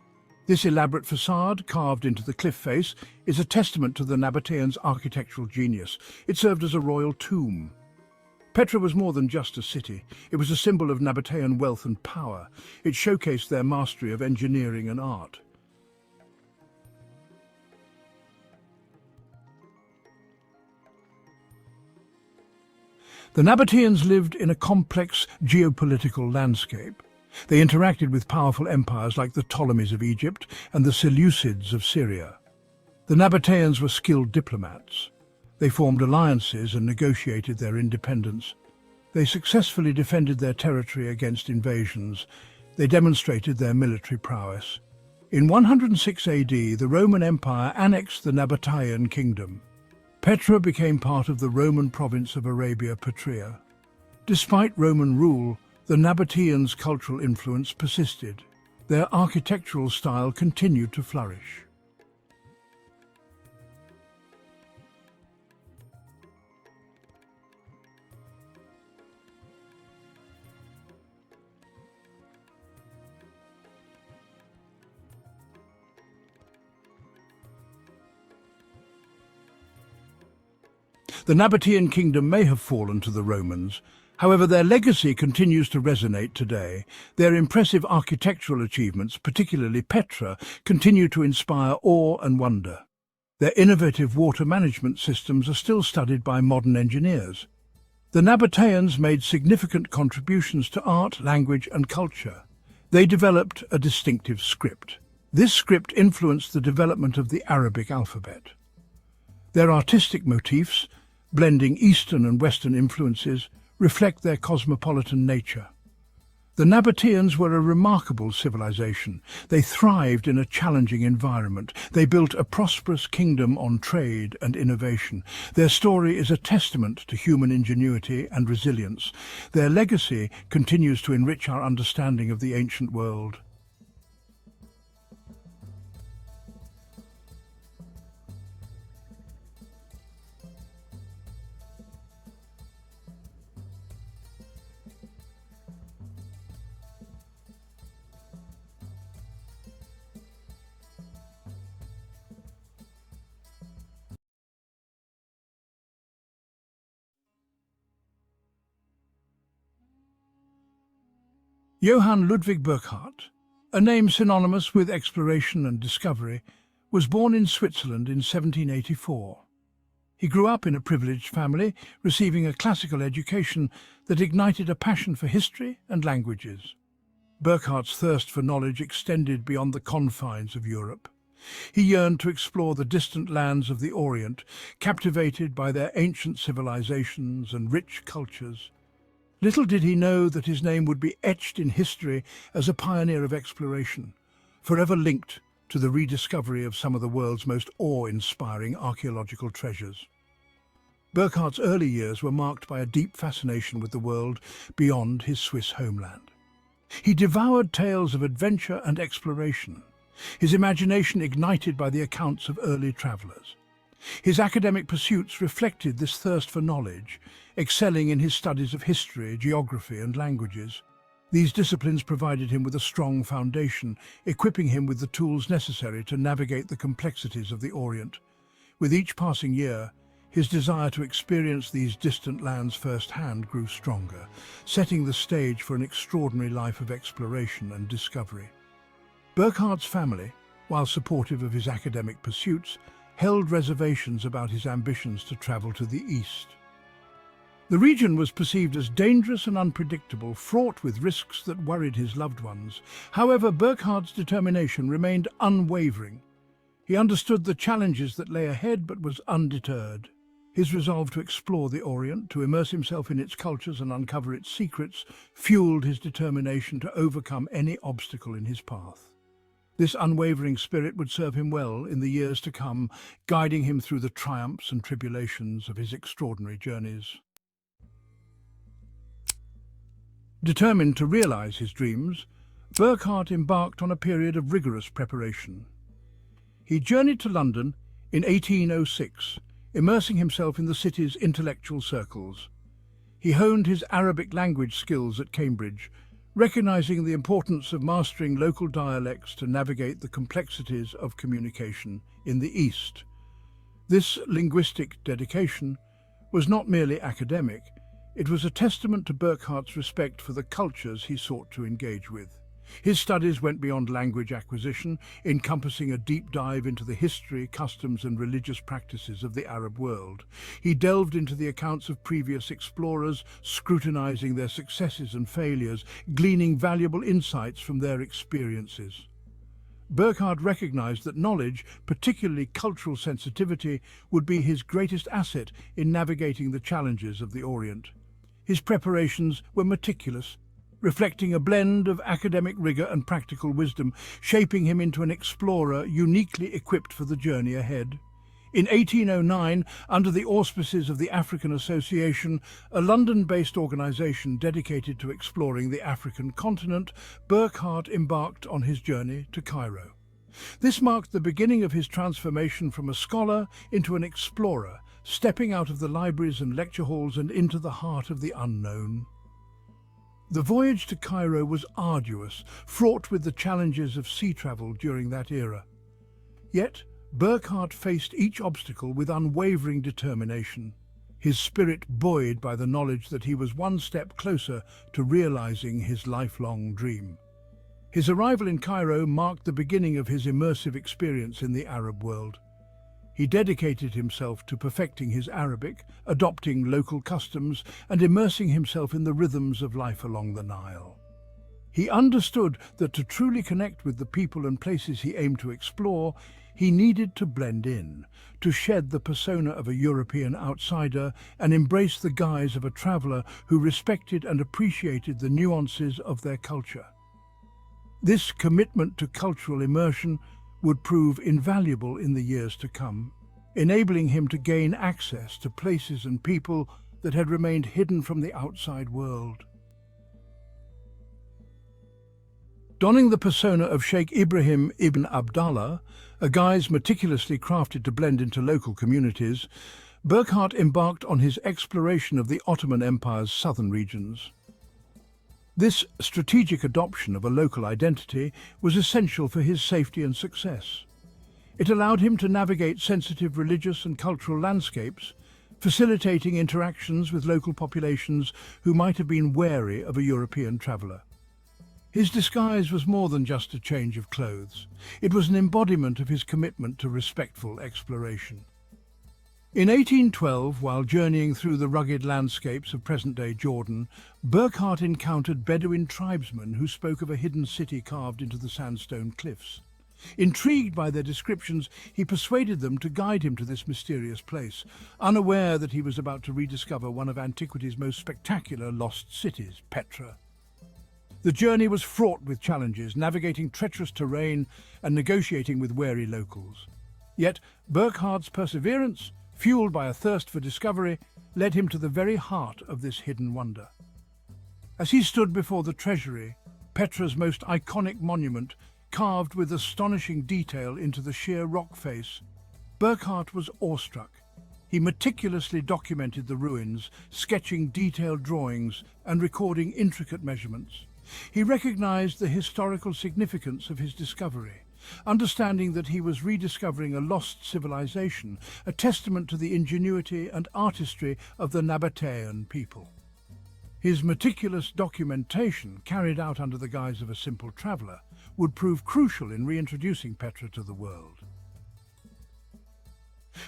This elaborate facade, carved into the cliff face, is a testament to the Nabataeans' architectural genius. It served as a royal tomb. Petra was more than just a city. It was a symbol of Nabataean wealth and power. It showcased their mastery of engineering and art. The Nabataeans lived in a complex geopolitical landscape. They interacted with powerful empires like the Ptolemies of Egypt and the Seleucids of Syria. The Nabataeans were skilled diplomats. They formed alliances and negotiated their independence. They successfully defended their territory against invasions. They demonstrated their military prowess. In 106 AD, the Roman Empire annexed the Nabataean Kingdom. Petra became part of the Roman province of Arabia Petrea. Despite Roman rule, the Nabataeans' cultural influence persisted. Their architectural style continued to flourish. The Nabataean Kingdom may have fallen to the Romans. However, their legacy continues to resonate today. Their impressive architectural achievements, particularly Petra, continue to inspire awe and wonder. Their innovative water management systems are still studied by modern engineers. The Nabataeans made significant contributions to art, language, and culture. They developed a distinctive script. This script influenced the development of the Arabic alphabet. Their artistic motifs, blending Eastern and Western influences, reflect their cosmopolitan nature. The Nabataeans were a remarkable civilization. They thrived in a challenging environment. They built a prosperous kingdom on trade and innovation. Their story is a testament to human ingenuity and resilience. Their legacy continues to enrich our understanding of the ancient world. Johann Ludwig Burckhardt, a name synonymous with exploration and discovery, was born in Switzerland in 1784. He grew up in a privileged family, receiving a classical education that ignited a passion for history and languages. Burckhardt's thirst for knowledge extended beyond the confines of Europe. He yearned to explore the distant lands of the Orient, captivated by their ancient civilizations and rich cultures. Little did he know that his name would be etched in history as a pioneer of exploration, forever linked to the rediscovery of some of the world's most awe-inspiring archaeological treasures. Burckhardt's early years were marked by a deep fascination with the world beyond his Swiss homeland. He devoured tales of adventure and exploration, his imagination ignited by the accounts of early travelers. His academic pursuits reflected this thirst for knowledge, excelling in his studies of history, geography, and languages. These disciplines provided him with a strong foundation, equipping him with the tools necessary to navigate the complexities of the Orient. With each passing year, his desire to experience these distant lands firsthand grew stronger, setting the stage for an extraordinary life of exploration and discovery. Burckhardt's family, while supportive of his academic pursuits, held reservations about his ambitions to travel to the east. The region was perceived as dangerous and unpredictable, fraught with risks that worried his loved ones. However, Burckhardt's determination remained unwavering. He understood the challenges that lay ahead but was undeterred. His resolve to explore the Orient, to immerse himself in its cultures and uncover its secrets, fueled his determination to overcome any obstacle in his path. This unwavering spirit would serve him well in the years to come, guiding him through the triumphs and tribulations of his extraordinary journeys. Determined to realize his dreams, Burckhardt embarked on a period of rigorous preparation. He journeyed to London in 1806, immersing himself in the city's intellectual circles. He honed his Arabic language skills at Cambridge, recognizing the importance of mastering local dialects to navigate the complexities of communication in the East. This linguistic dedication was not merely academic, it was a testament to Burckhardt's respect for the cultures he sought to engage with. His studies went beyond language acquisition, encompassing a deep dive into the history, customs and religious practices of the Arab world. He delved into the accounts of previous explorers, scrutinizing their successes and failures, gleaning valuable insights from their experiences. Burckhardt recognized that knowledge, particularly cultural sensitivity, would be his greatest asset in navigating the challenges of the Orient. His preparations were meticulous, reflecting a blend of academic rigor and practical wisdom, shaping him into an explorer uniquely equipped for the journey ahead. In 1809, under the auspices of the African Association, a London-based organization dedicated to exploring the African continent, Burckhardt embarked on his journey to Cairo. This marked the beginning of his transformation from a scholar into an explorer, stepping out of the libraries and lecture halls and into the heart of the unknown. The voyage to Cairo was arduous, fraught with the challenges of sea travel during that era. Yet, Burckhardt faced each obstacle with unwavering determination, his spirit buoyed by the knowledge that he was one step closer to realizing his lifelong dream. His arrival in Cairo marked the beginning of his immersive experience in the Arab world. He dedicated himself to perfecting his Arabic, adopting local customs, and immersing himself in the rhythms of life along the Nile. He understood that to truly connect with the people and places he aimed to explore, he needed to blend in, to shed the persona of a European outsider and embrace the guise of a traveler who respected and appreciated the nuances of their culture. This commitment to cultural immersion would prove invaluable in the years to come, enabling him to gain access to places and people that had remained hidden from the outside world. Donning the persona of Shaykh Ibrahim ibn Abdallah, a guise meticulously crafted to blend into local communities, Burckhardt embarked on his exploration of the Ottoman Empire's southern regions. This strategic adoption of a local identity was essential for his safety and success. It allowed him to navigate sensitive religious and cultural landscapes, facilitating interactions with local populations who might have been wary of a European traveller. His disguise was more than just a change of clothes. It was an embodiment of his commitment to respectful exploration. In 1812, while journeying through the rugged landscapes of present-day Jordan, Burckhardt encountered Bedouin tribesmen who spoke of a hidden city carved into the sandstone cliffs. Intrigued by their descriptions, he persuaded them to guide him to this mysterious place, unaware that he was about to rediscover one of antiquity's most spectacular lost cities, Petra. The journey was fraught with challenges, navigating treacherous terrain and negotiating with wary locals. Yet Burckhardt's perseverance, fueled by a thirst for discovery, led him to the very heart of this hidden wonder. As he stood before the treasury, Petra's most iconic monument, carved with astonishing detail into the sheer rock face, Burckhardt was awestruck. He meticulously documented the ruins, sketching detailed drawings and recording intricate measurements. He recognized the historical significance of his discovery, understanding that he was rediscovering a lost civilization, a testament to the ingenuity and artistry of the Nabataean people. His meticulous documentation, carried out under the guise of a simple traveler, would prove crucial in reintroducing Petra to the world.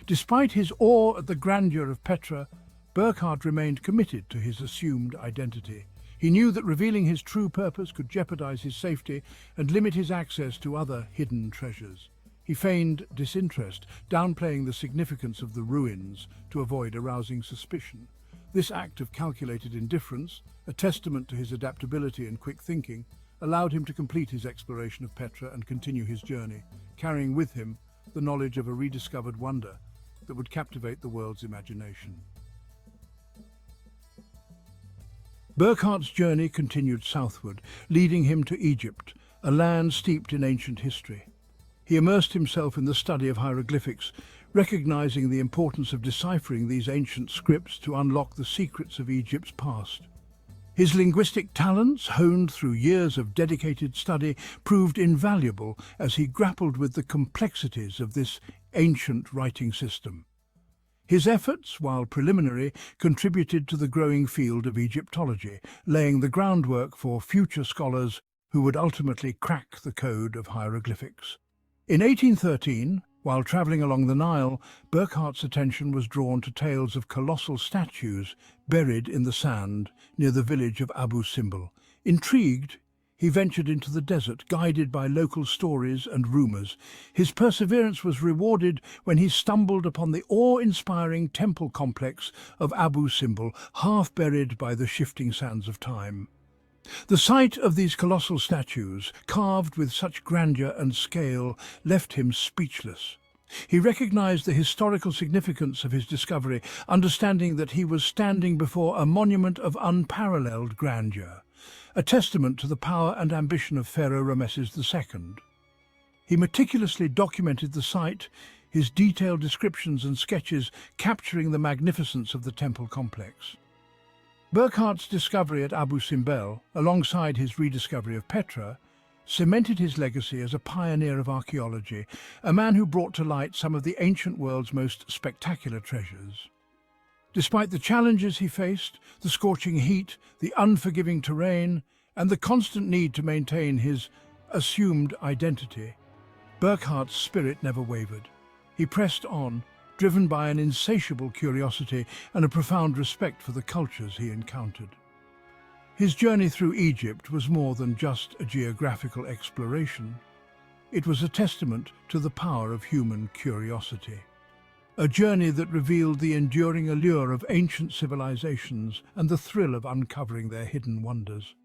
Despite his awe at the grandeur of Petra, Burckhardt remained committed to his assumed identity. He knew that revealing his true purpose could jeopardize his safety and limit his access to other hidden treasures. He feigned disinterest, downplaying the significance of the ruins to avoid arousing suspicion. This act of calculated indifference, a testament to his adaptability and quick thinking, allowed him to complete his exploration of Petra and continue his journey, carrying with him the knowledge of a rediscovered wonder that would captivate the world's imagination. Burckhardt's journey continued southward, leading him to Egypt, a land steeped in ancient history. He immersed himself in the study of hieroglyphics, recognizing the importance of deciphering these ancient scripts to unlock the secrets of Egypt's past. His linguistic talents, honed through years of dedicated study, proved invaluable as he grappled with the complexities of this ancient writing system. His efforts, while preliminary, contributed to the growing field of Egyptology, laying the groundwork for future scholars who would ultimately crack the code of hieroglyphics. In 1813, while travelling along the Nile, Burckhardt's attention was drawn to tales of colossal statues buried in the sand near the village of Abu Simbel. Intrigued, he ventured into the desert, guided by local stories and rumours. His perseverance was rewarded when he stumbled upon the awe-inspiring temple complex of Abu Simbel, half buried by the shifting sands of time. The sight of these colossal statues, carved with such grandeur and scale, left him speechless. He recognized the historical significance of his discovery, understanding that he was standing before a monument of unparalleled grandeur, a testament to the power and ambition of Pharaoh Rameses II. He meticulously documented the site, his detailed descriptions and sketches capturing the magnificence of the temple complex. Burckhardt's discovery at Abu Simbel, alongside his rediscovery of Petra, cemented his legacy as a pioneer of archaeology, a man who brought to light some of the ancient world's most spectacular treasures. Despite the challenges he faced, the scorching heat, the unforgiving terrain, and the constant need to maintain his assumed identity, Burckhardt's spirit never wavered. He pressed on, driven by an insatiable curiosity and a profound respect for the cultures he encountered. His journey through Egypt was more than just a geographical exploration. It was a testament to the power of human curiosity. A journey that revealed the enduring allure of ancient civilizations and the thrill of uncovering their hidden wonders.